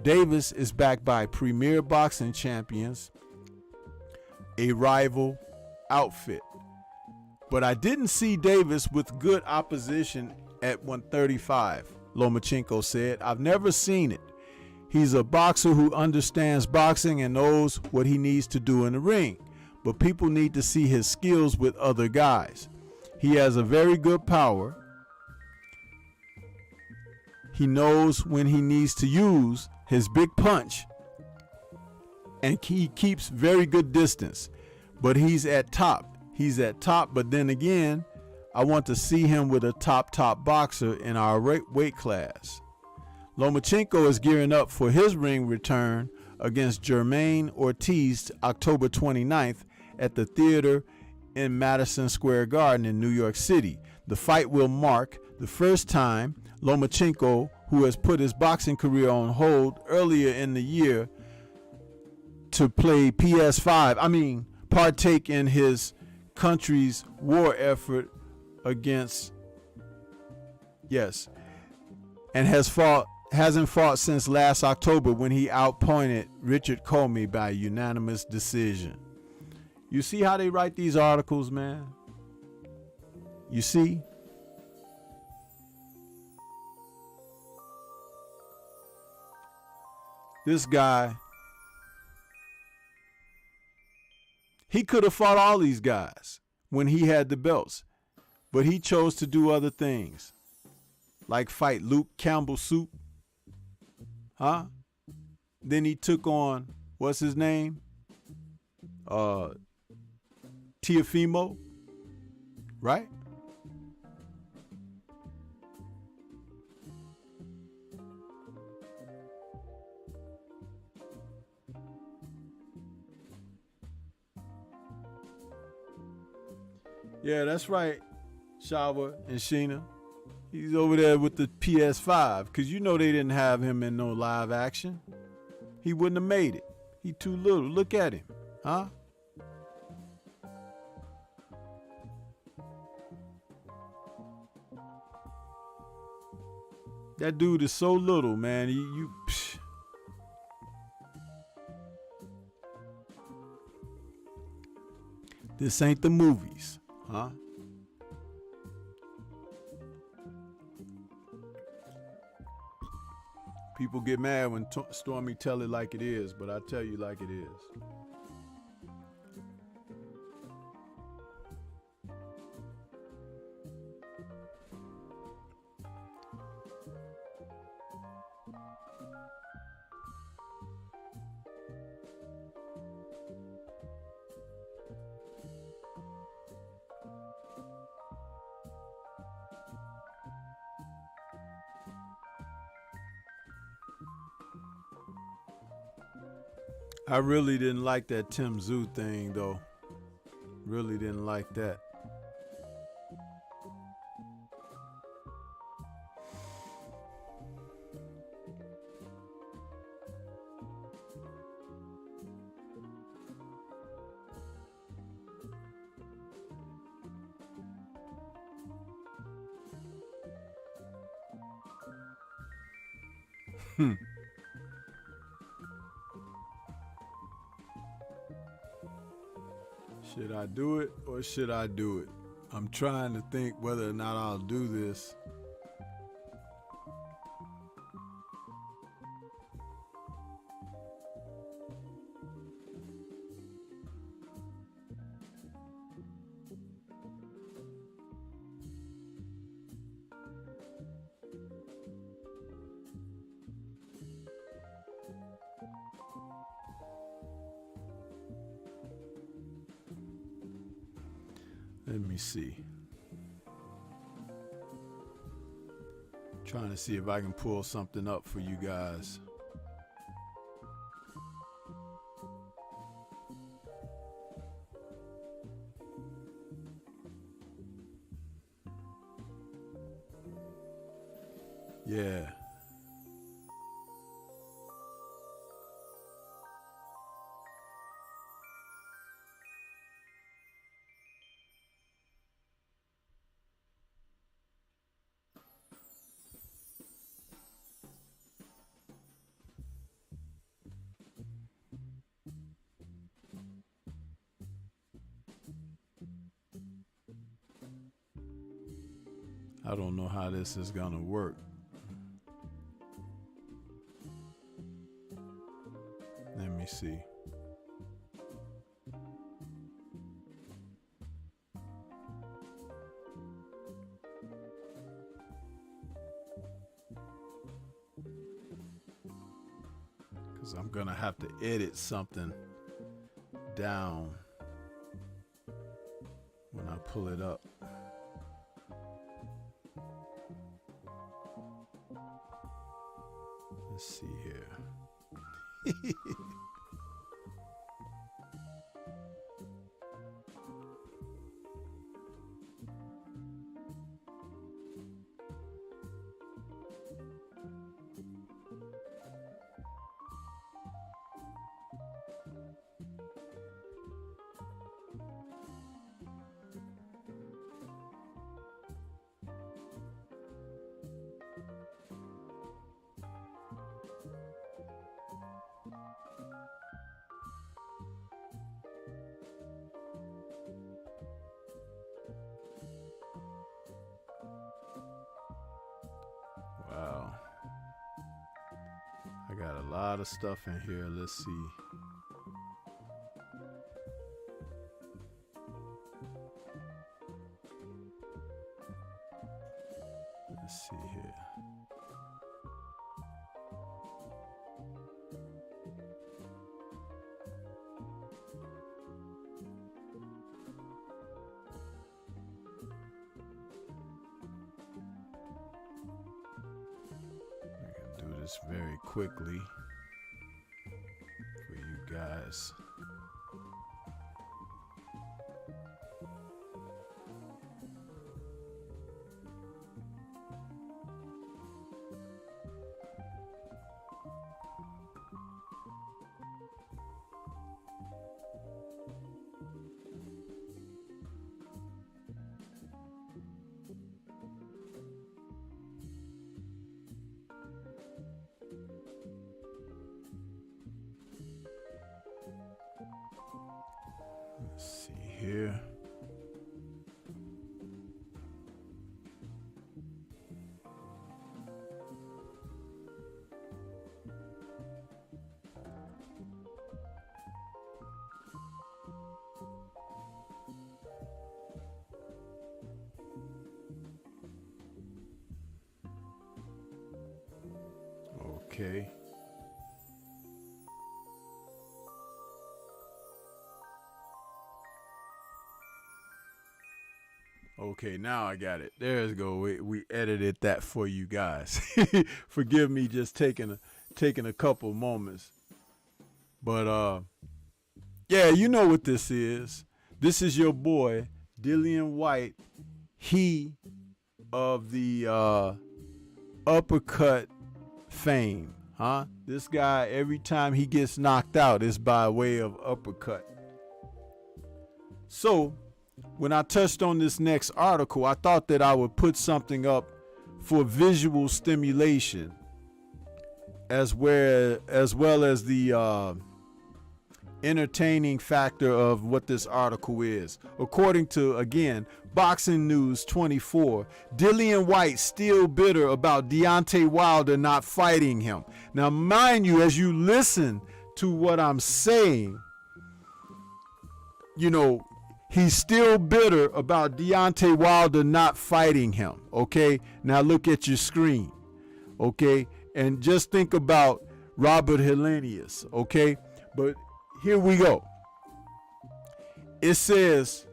Davis is backed by Premier Boxing Champions, a rival outfit. But I didn't see Davis with good opposition at 135, Lomachenko said. I've never seen it. He's a boxer who understands boxing and knows what he needs to do in the ring. But people need to see his skills with other guys. He has a very good power. He knows when he needs to use his big punch, and he keeps very good distance. But he's at top. He's at top, but then again, I want to see him with a top boxer in our weight class. Lomachenko is gearing up for his ring return against Jermaine Ortiz October 29th at the theater in Madison Square Garden in New York City. The fight will mark the first time Lomachenko, who has put his boxing career on hold earlier in the year to play partake in his country's war effort against, and hasn't fought since last October when he outpointed Richard Comey by unanimous decision. You see how they write these articles, man? You see? This guy, he could have fought all these guys when he had the belts, but he chose to do other things, like fight Luke Campbell Soup. Then he took on, what's his name? Teofimo, right? Yeah, that's right, Shawa and Sheena. He's over there with the PS5, because you know they didn't have him in no live action. He wouldn't have made it. He too little. Look at him, huh? That dude is so little, man. This ain't the movies, huh? People get mad when Stormy tell it like it is, but I tell you like it is. I really didn't like that Tim Zoo thing, though. Really didn't like that. Should I do it or should I do it? I'm trying to think whether or not I'll do this. Let me see. Trying to see if I can pull something up for you guys. Yeah. I don't know how this is gonna work. Let me see. Because I'm gonna have to edit something down when I pull it up. Let's see here. Wow. I got a lot of stuff in here. Let's see. Let's see here. Very quickly for you guys. Let's see here. Okay. Okay, now I got it. There's go. We edited that for you guys. Forgive me just taking a couple moments. But yeah, you know what this is. This is your boy, Dillian White. He of the uppercut fame, huh? This guy, every time he gets knocked out, is by way of uppercut. So when I touched on this next article, I thought that I would put something up for visual stimulation, as well as the entertaining factor of what this article is. According to, again, Boxing News 24, Dillian White still bitter about Deontay Wilder not fighting him. Now, mind you, as you listen to what I'm saying, you know, he's still bitter about Deontay Wilder not fighting him, okay? Now look at your screen, okay? And just think about Robert Helenius, okay? But here we go. It says,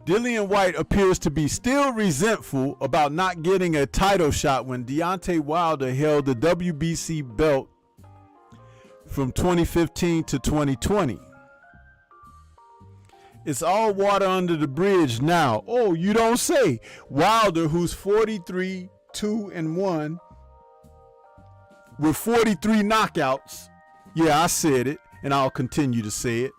Dillian White appears to be still resentful about not getting a title shot when Deontay Wilder held the WBC belt from 2015 to 2020. It's all water under the bridge now. Oh, you don't say. Wilder, who's 43-2-1 with 43 knockouts. Yeah, I said it, and I'll continue to say it.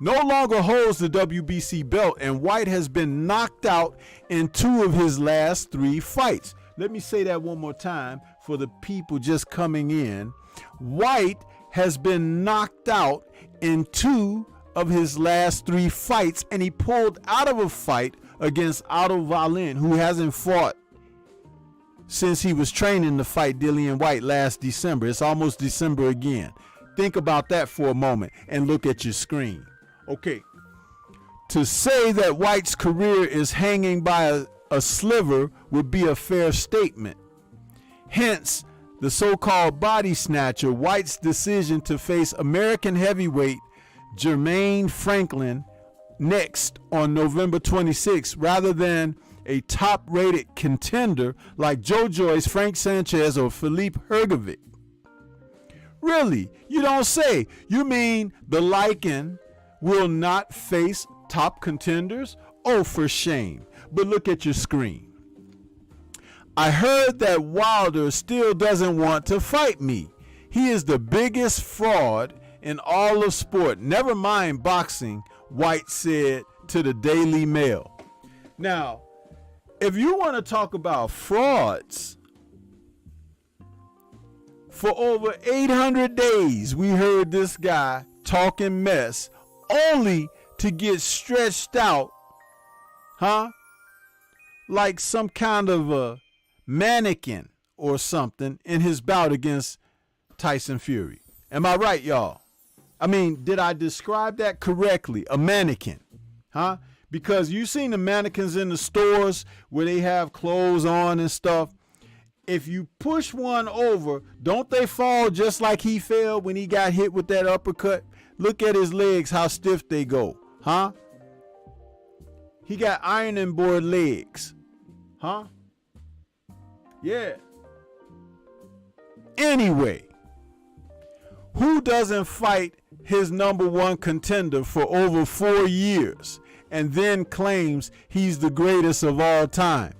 No longer holds the WBC belt, and White has been knocked out in 2 of his last 3 fights. Let me say that one more time for the people just coming in. White has been knocked out in 2 of his last 3 fights, and he pulled out of a fight against Otto Wallin, who hasn't fought since he was training to fight Dillian White last December. It's almost December again. Think about that for a moment and look at your screen. Okay. To say that White's career is hanging by a sliver would be a fair statement. Hence, the so-called body snatcher, White's decision to face American heavyweight Jermaine Franklin next on November 26th, rather than a top-rated contender like Joe Joyce, Frank Sanchez, or Philippe Hergovic. Really? You don't say. You mean the Lycan will not face top contenders? Oh, for shame. But look at your screen. I heard that Wilder still doesn't want to fight me. He is the biggest fraud in all of sport, never mind boxing, White said to the Daily Mail. Now, if you want to talk about frauds, for over 800 days, we heard this guy talking mess only to get stretched out, like some kind of a mannequin or something in his bout against Tyson Fury. Am I right, y'all? I mean, did I describe that correctly? A mannequin, Because you seen the mannequins in the stores where they have clothes on and stuff. If you push one over, don't they fall just like he fell when he got hit with that uppercut? Look at his legs, how stiff they go, He got ironing board legs, Yeah. Anyway, who doesn't fight his number one contender for over 4 years and then claims he's the greatest of all time?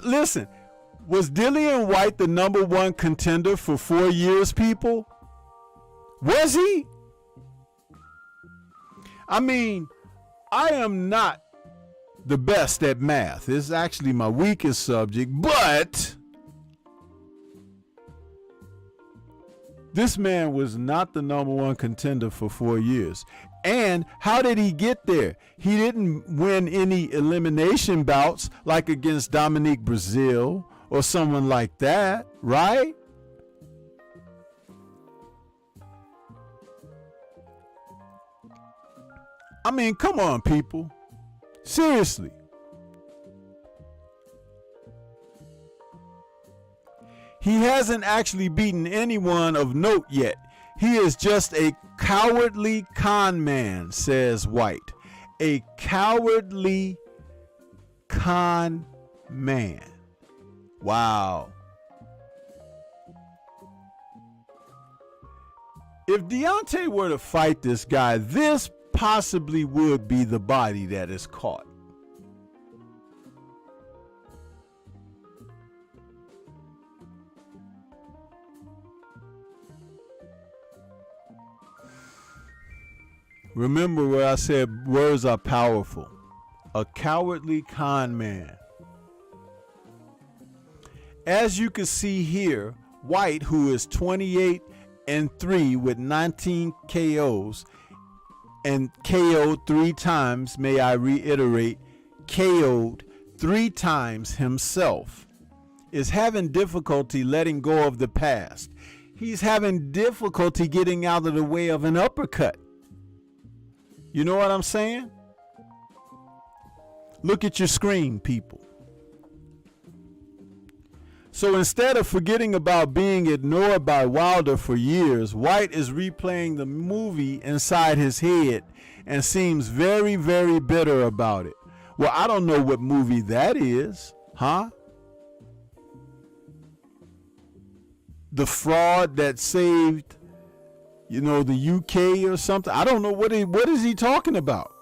Listen, was Dillian White the number one contender for 4 years, people? Was he? I mean, I am not the best at math. It's actually my weakest subject, but this man was not the number one contender for 4 years. And how did he get there? He didn't win any elimination bouts like against Dominique Brazil or someone like that, right? I mean, come on, people. Seriously. He hasn't actually beaten anyone of note yet. He is just a cowardly con man, says White. A cowardly con man. Wow. If Deontay were to fight this guy, this possibly would be the body that is caught. Remember what I said, words are powerful. A cowardly con man. As you can see here, White, who is 28-3 with 19 KOs and KO'd 3 times, may I reiterate, KO'd 3 times himself, is having difficulty letting go of the past. He's having difficulty getting out of the way of an uppercut. You know what I'm saying? Look at your screen, people. So instead of forgetting about being ignored by Wilder for years, White is replaying the movie inside his head and seems very, very bitter about it. Well, I don't know what movie that is, The fraud that saved, the UK or something. I don't know what is he talking about.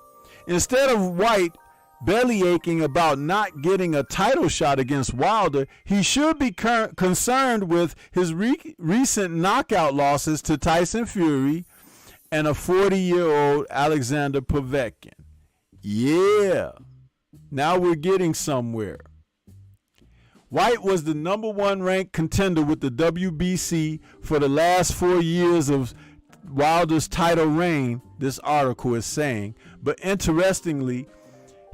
Instead of White belly aching about not getting a title shot against Wilder, he should be concerned with his recent knockout losses to Tyson Fury and a 40-year-old Alexander Povetkin. Yeah, now we're getting somewhere. White was the number 1 ranked contender with the WBC for the last 4 years of Wilder's title reign, this article is saying. But interestingly,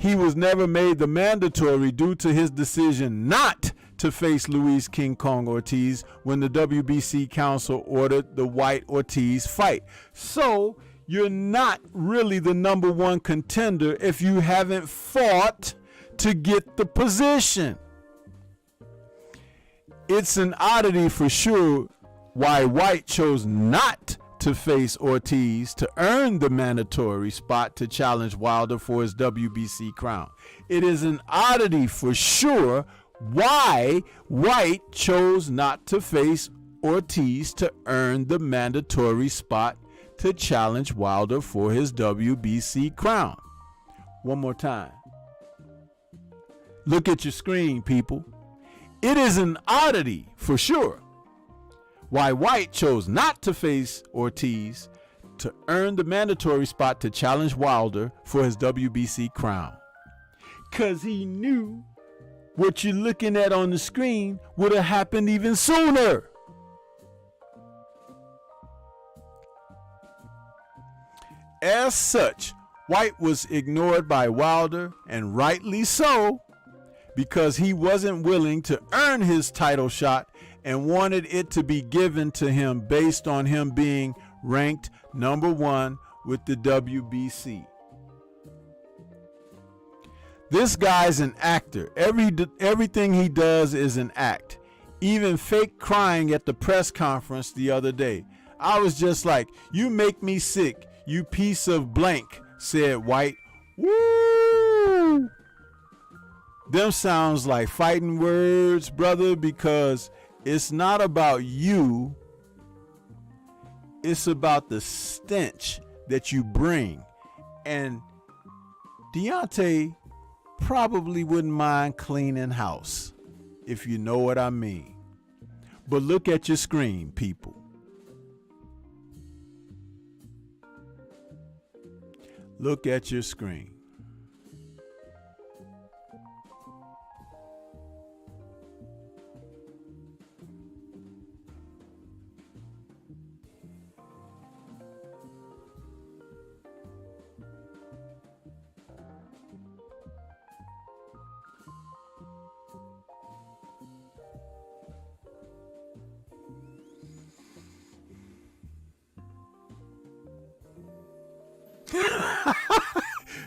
he was never made the mandatory due to his decision not to face Luis King Kong Ortiz when the WBC council ordered the White Ortiz fight. So you're not really the number one contender if you haven't fought to get the position. It's an oddity for sure why White chose not to face Ortiz to earn the mandatory spot to challenge Wilder for his WBC crown. It is an oddity for sure why White chose not to face Ortiz to earn the mandatory spot to challenge Wilder for his WBC crown. One more time. Look at your screen, people. It is an oddity for sure why White chose not to face Ortiz to earn the mandatory spot to challenge Wilder for his WBC crown. Because he knew what you're looking at on the screen would have happened even sooner. As such, White was ignored by Wilder, and rightly so, because he wasn't willing to earn his title shot and wanted it to be given to him based on him being ranked number one with the WBC. This guy's an actor. Everything he does is an act. Even fake crying at the press conference the other day. I was just like, you make me sick, you piece of blank, said White. Woo! Them sounds like fighting words, brother, because it's not about you. It's about the stench that you bring. And Deontay probably wouldn't mind cleaning house, if you know what I mean. But look at your screen, people. Look at your screen.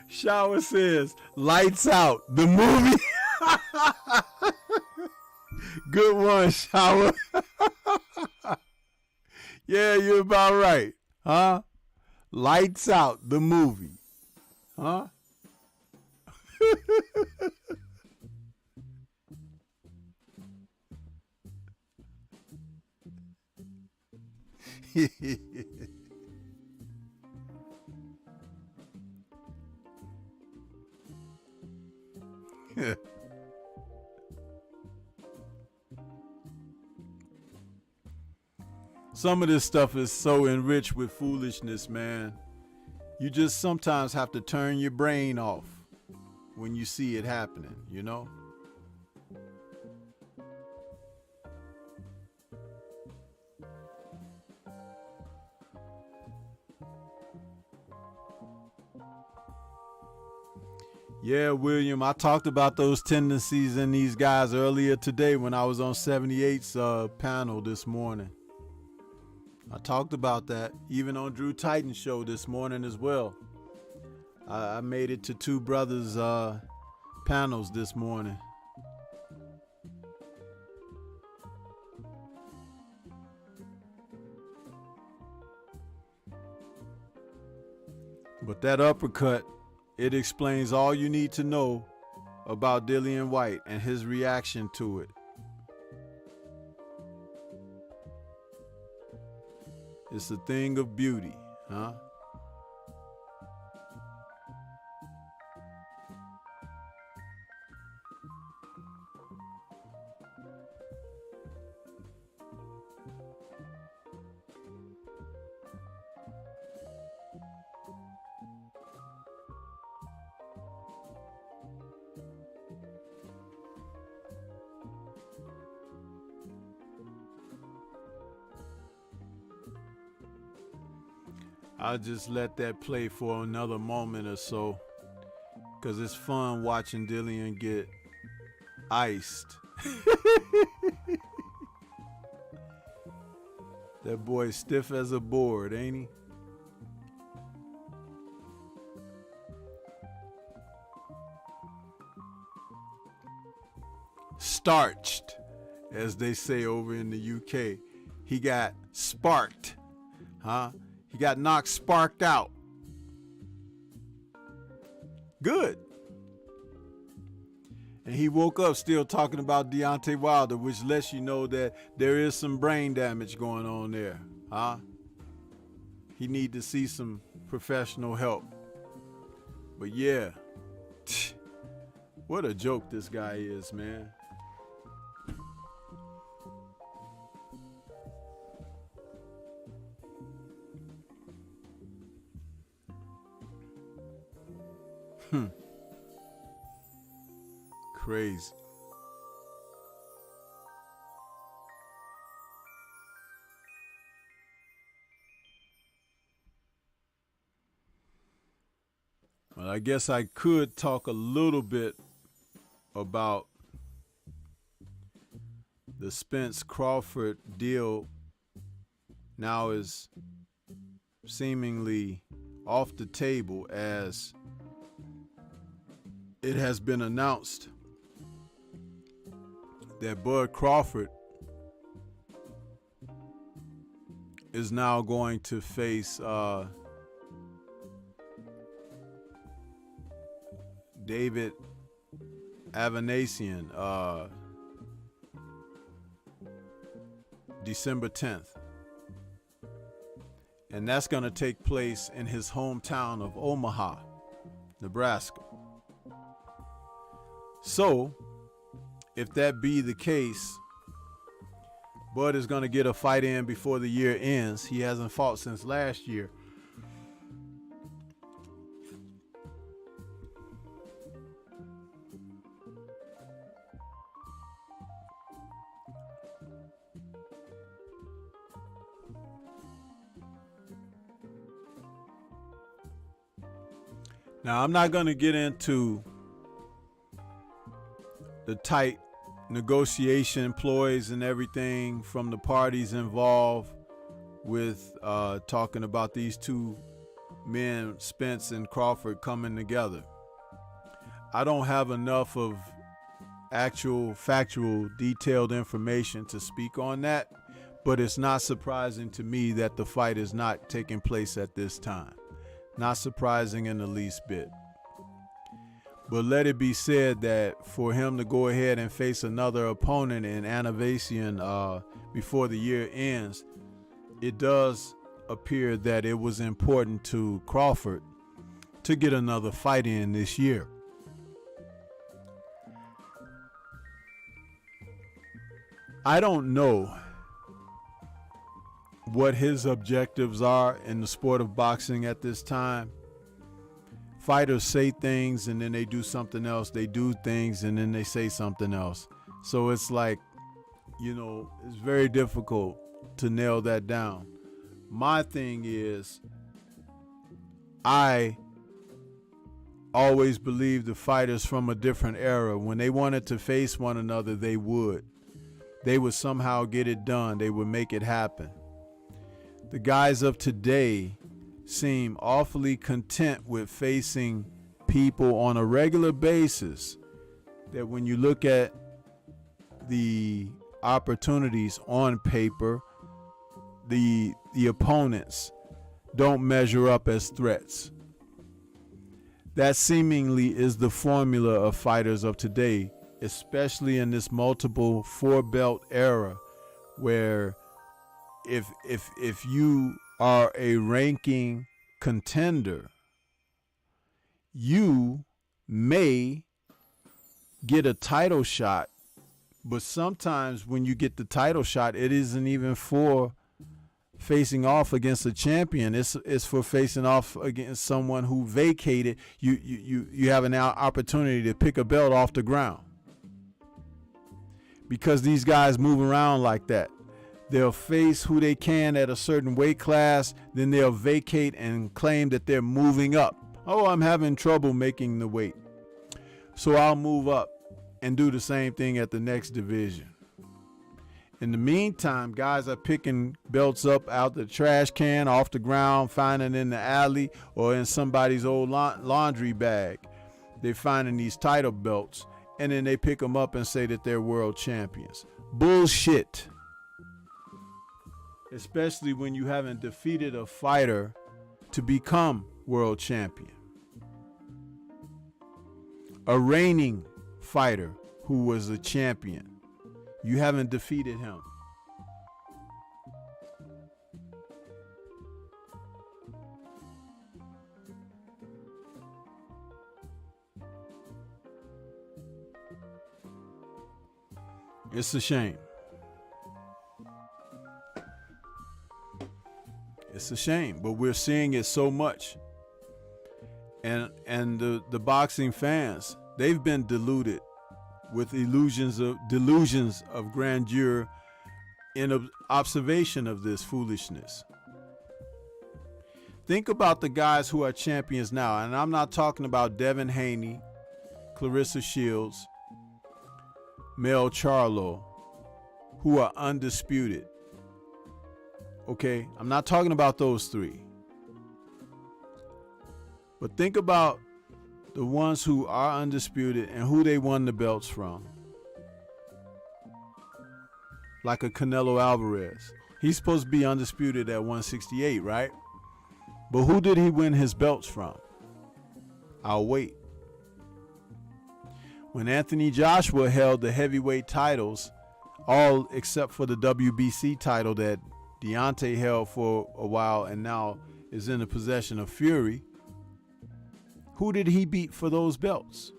Shower says, lights out, the movie. Good one, Shower. Yeah, you're about right. Huh? Lights out, the movie. Huh? Some of this stuff is so enriched with foolishness, man. You just sometimes have to turn your brain off when you see it happening, you know? Yeah, William, I talked about those tendencies in these guys earlier today when I was on 78's panel this morning. I talked about that even on Drew Titan's show this morning as well. I made it to two brothers' panels this morning. But that uppercut, it explains all you need to know about Dillian Whyte and his reaction to it. It's a thing of beauty, huh? I'll just let that play for another moment or so, because it's fun watching Dillian get iced. That boy stiff as a board, ain't he? Starched, as they say over in the UK. He got sparked, huh? He got knocked sparked out. Good. And he woke up still talking about Deontay Wilder, which lets you know that there is some brain damage going on there, huh? He need to see some professional help. But yeah, what a joke this guy is, man. Crazy. Well, I guess I could talk a little bit about the Spence Crawford deal. Now is seemingly off the table, as it has been announced that Bud Crawford is now going to face David Avanasian December 10th. And that's going to take place in his hometown of Omaha, Nebraska. So, if that be the case, Bud is going to get a fight in before the year ends. He hasn't fought since last year. Now, I'm not going to get into the tight negotiation ploys and everything from the parties involved with talking about these two men, Spence and Crawford, coming together. I don't have enough of actual factual detailed information to speak on that, but it's not surprising to me that the fight is not taking place at this time. Not surprising in the least bit. But let it be said that for him to go ahead and face another opponent in Avanasian before the year ends, it does appear that it was important to Crawford to get another fight in this year. I don't know what his objectives are in the sport of boxing at this time. Fighters say things and then they do something else. They do things and then they say something else. So it's like, it's very difficult to nail that down. My thing is, I always believed the fighters from a different era, when they wanted to face one another, they would. They would somehow get it done. They would make it happen. The guys of today seem awfully content with facing people on a regular basis, that when you look at the opportunities on paper, the opponents don't measure up as threats. That seemingly is the formula of fighters of today, especially in this multiple four-belt era, where if you are a ranking contender, you may get a title shot, but sometimes when you get the title shot, it isn't even for facing off against a champion. It's for facing off against someone who vacated. You have an opportunity to pick a belt off the ground, because these guys move around like that. They'll face who they can at a certain weight class, then they'll vacate and claim that they're moving up. Oh, I'm having trouble making the weight. So I'll move up and do the same thing at the next division. In the meantime, guys are picking belts up out the trash can, off the ground, finding in the alley or in somebody's old laundry bag. They're finding these title belts, and then they pick them up and say that they're world champions. Bullshit. Especially when you haven't defeated a fighter to become world champion. A reigning fighter who was a champion. You haven't defeated him. It's a shame. It's a shame, but we're seeing it so much. And the boxing fans, they've been deluded with delusions of grandeur in observation of this foolishness. Think about the guys who are champions now, and I'm not talking about Devin Haney, Clarissa Shields, Mel Charlo, who are undisputed. Okay, I'm not talking about those three. But think about the ones who are undisputed and who they won the belts from. Like a Canelo Alvarez. He's supposed to be undisputed at 168, right? But who did he win his belts from? I'll wait. When Anthony Joshua held the heavyweight titles, all except for the WBC title that Deontay held for a while and now is in the possession of Fury, who did he beat for those belts?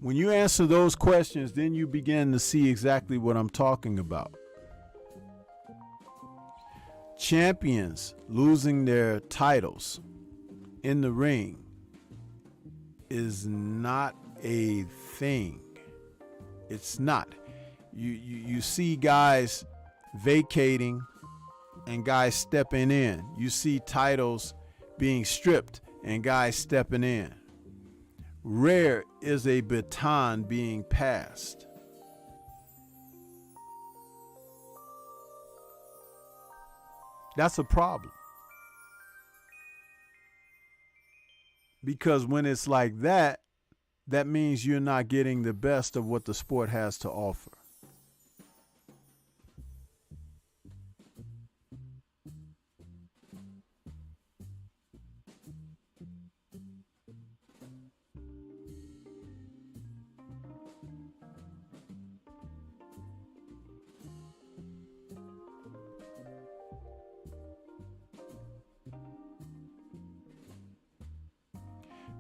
When you answer those questions, then you begin to see exactly what I'm talking about. Champions losing their titles in the ring is not a thing. It's not. You see guys vacating and guys stepping in. You see titles being stripped and guys stepping in. Rare is a baton being passed. That's a problem. Because when it's like that, that means you're not getting the best of what the sport has to offer.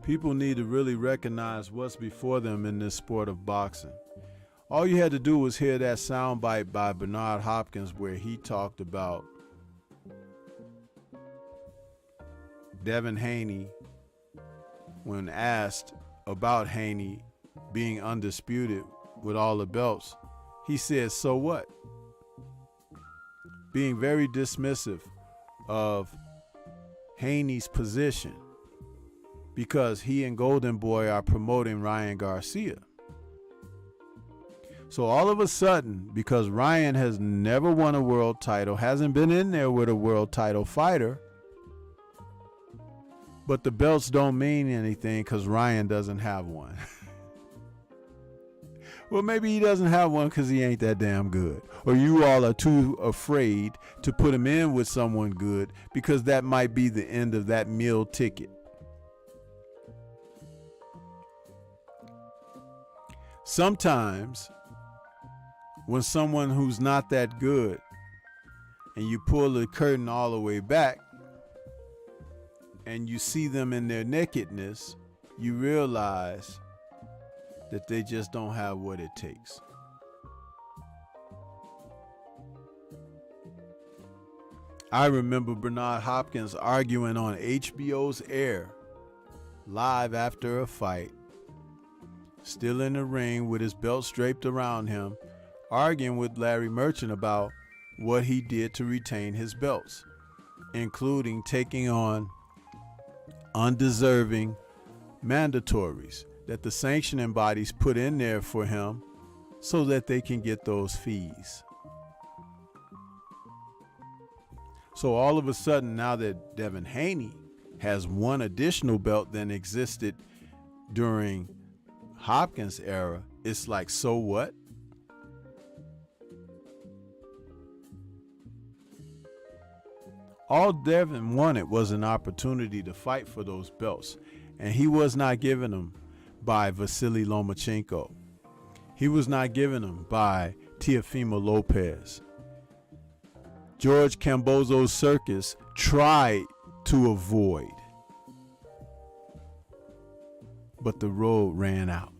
People need to really recognize what's before them in this sport of boxing. All you had to do was hear that soundbite by Bernard Hopkins where he talked about Devin Haney when asked about Haney being undisputed with all the belts. He said, so what? Being very dismissive of Haney's position, because he and Golden Boy are promoting Ryan Garcia. So all of a sudden, because Ryan has never won a world title, hasn't been in there with a world title fighter, but the belts don't mean anything because Ryan doesn't have one. Well, maybe he doesn't have one because he ain't that damn good. Or you all are too afraid to put him in with someone good because that might be the end of that meal ticket. Sometimes when someone who's not that good and you pull the curtain all the way back and you see them in their nakedness, you realize that they just don't have what it takes. I remember Bernard Hopkins arguing on HBO's air live after a fight, still in the ring with his belt draped around him, arguing with Larry Merchant about what he did to retain his belts, including taking on undeserving mandatories that the sanctioning bodies put in there for him so that they can get those fees. So all of a sudden, now that Devin Haney has one additional belt than existed during Hopkins' era, it's like, so what? All Devin wanted was an opportunity to fight for those belts, and he was not given them by Vasily Lomachenko. He was not given them by Teofimo Lopez. George Cambozo's circus tried to avoid, but the road ran out.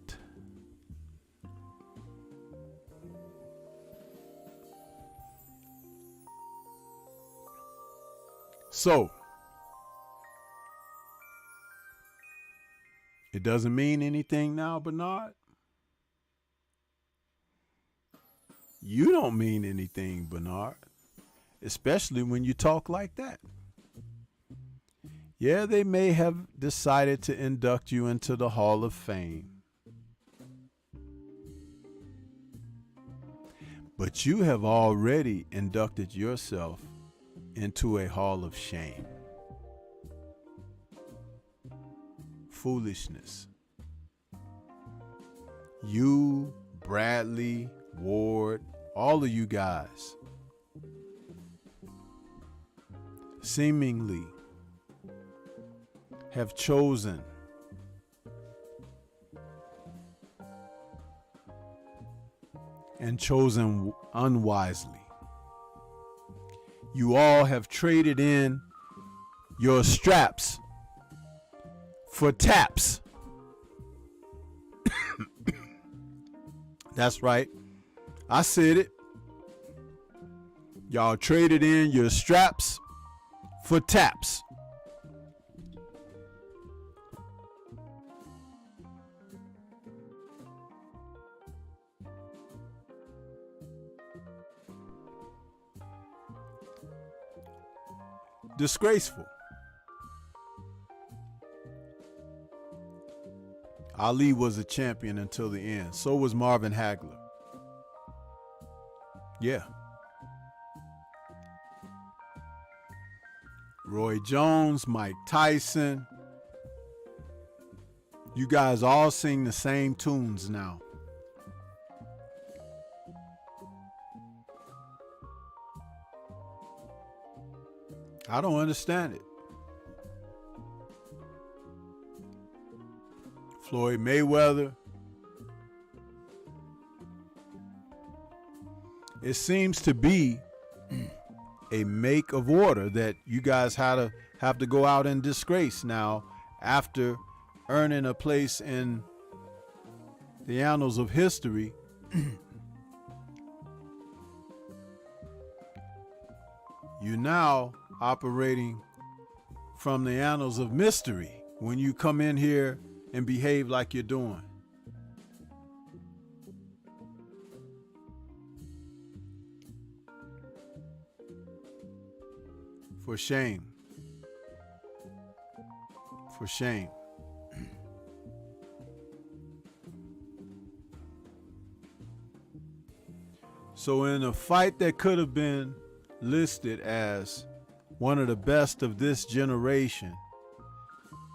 So, it doesn't mean anything now, Bernard. You don't mean anything, Bernard, especially when you talk like that. Yeah, they may have decided to induct you into the Hall of Fame, but you have already inducted yourself into a Hall of Shame. Foolishness. You, Bradley, Ward, all of you guys seemingly have chosen and chosen unwisely. You all have traded in your straps for taps. That's right. I said it. Y'all traded in your straps for taps. Disgraceful. Ali was a champion until the end. So was Marvin Hagler. Yeah. Roy Jones, Mike Tyson. You guys all sing the same tunes now. I don't understand it. Floyd Mayweather. It seems to be a make of order that you guys have to go out in disgrace now after earning a place in the annals of history. You're now operating from the annals of mystery when you come in here and behave like you're doing. For shame. For shame. So in a fight that could have been listed as one of the best of this generation,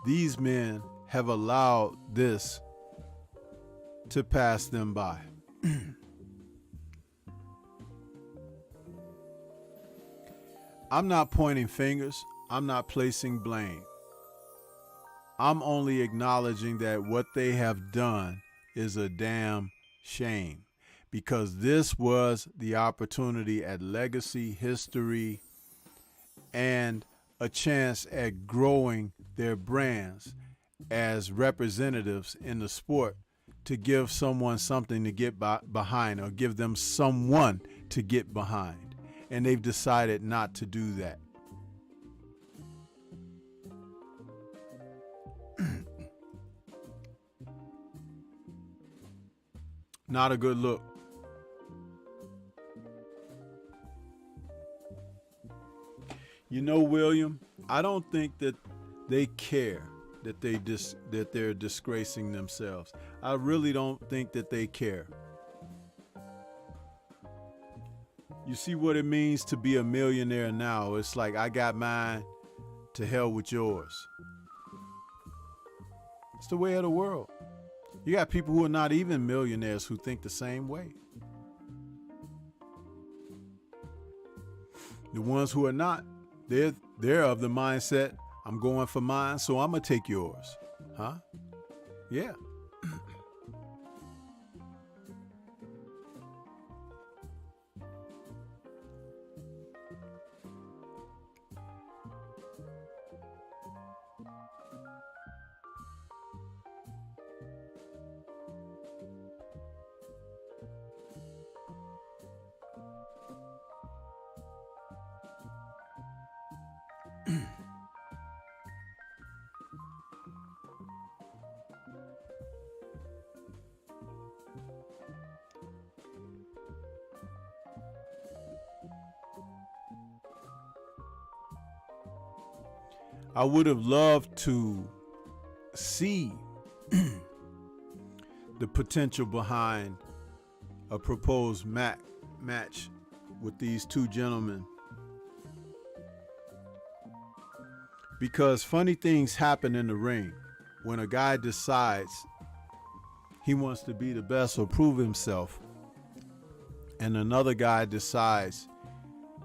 these men have allowed this to pass them by. I'm not pointing fingers. I'm not placing blame. I'm only acknowledging that what they have done is a damn shame, because this was the opportunity at legacy, history, and a chance at growing their brands as representatives in the sport, to give someone something to get behind, or give them someone to get behind. And they've decided not to do that. Not a good look. You know, William, I don't think that they care that they're disgracing themselves. I really don't think that they care. You see what it means to be a millionaire now. It's like, I got mine, to hell with yours. It's the way of the world. You got people who are not even millionaires who think the same way. The ones who are not, they're of the mindset, I'm going for mine, so I'm going to take yours. Huh? Yeah. I would have loved to see the potential behind a proposed match with these two gentlemen, because funny things happen in the ring when a guy decides he wants to be the best or prove himself, and another guy decides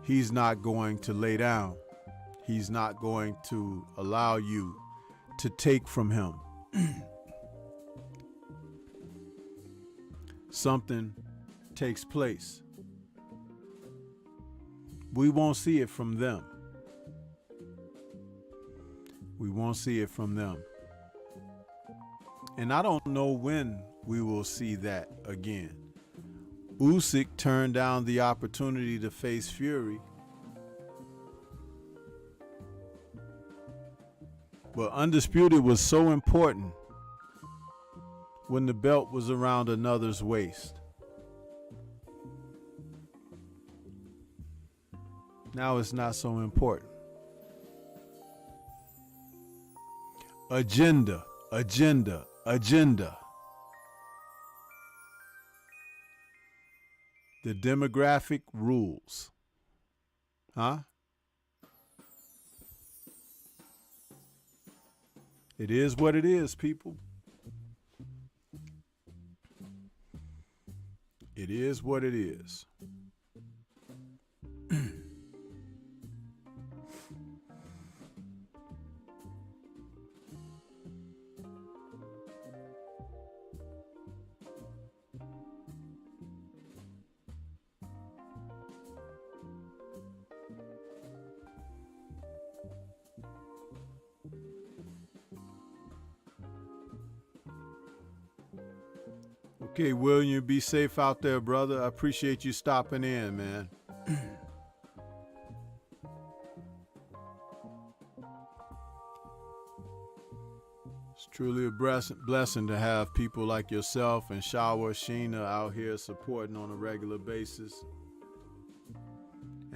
he's not going to lay down. He's not going to allow you to take from him. Something takes place. We won't see it from them. We won't see it from them. And I don't know when we will see that again. Usyk turned down the opportunity to face Fury. But Undisputed was so important when the belt was around another's waist. Now it's not so important. Agenda, agenda, agenda. The demographic rules. Huh? It is what it is, people. It is what it is. Okay, William, be safe out there, brother. I appreciate you stopping in, man. It's truly a blessing to have people like yourself and Shawa, Sheena out here supporting on a regular basis.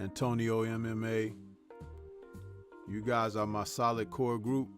Antonio MMA. You guys are my solid core group.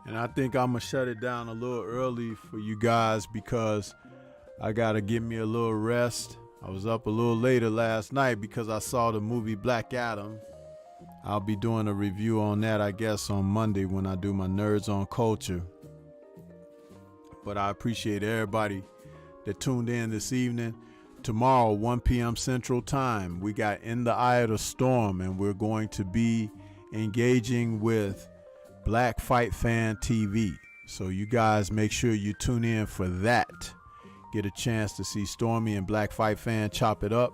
And I think I'm going to shut it down a little early for you guys because I got to give me a little rest. I was up a little later last night because I saw the movie Black Adam. I'll be doing a review on that, I guess, on Monday when I do my Nerds on Culture. But I appreciate everybody that tuned in this evening. Tomorrow, 1 p.m. Central Time, we got In the Eye of the Storm, and we're going to be engaging with Black Fight Fan TV. So you guys make sure you tune in for that. Get a chance to see Stormy and Black Fight Fan chop it up.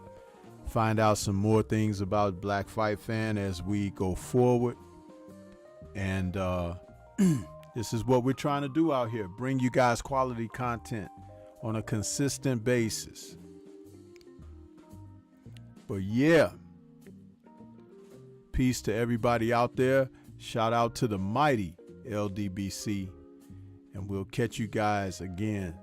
Find out some more things about Black Fight Fan as we go forward. And This is what we're trying to do out here. Bring you guys quality content on a consistent basis. But yeah, peace to everybody out there. Shout out to the mighty LDBC. And we'll catch you guys again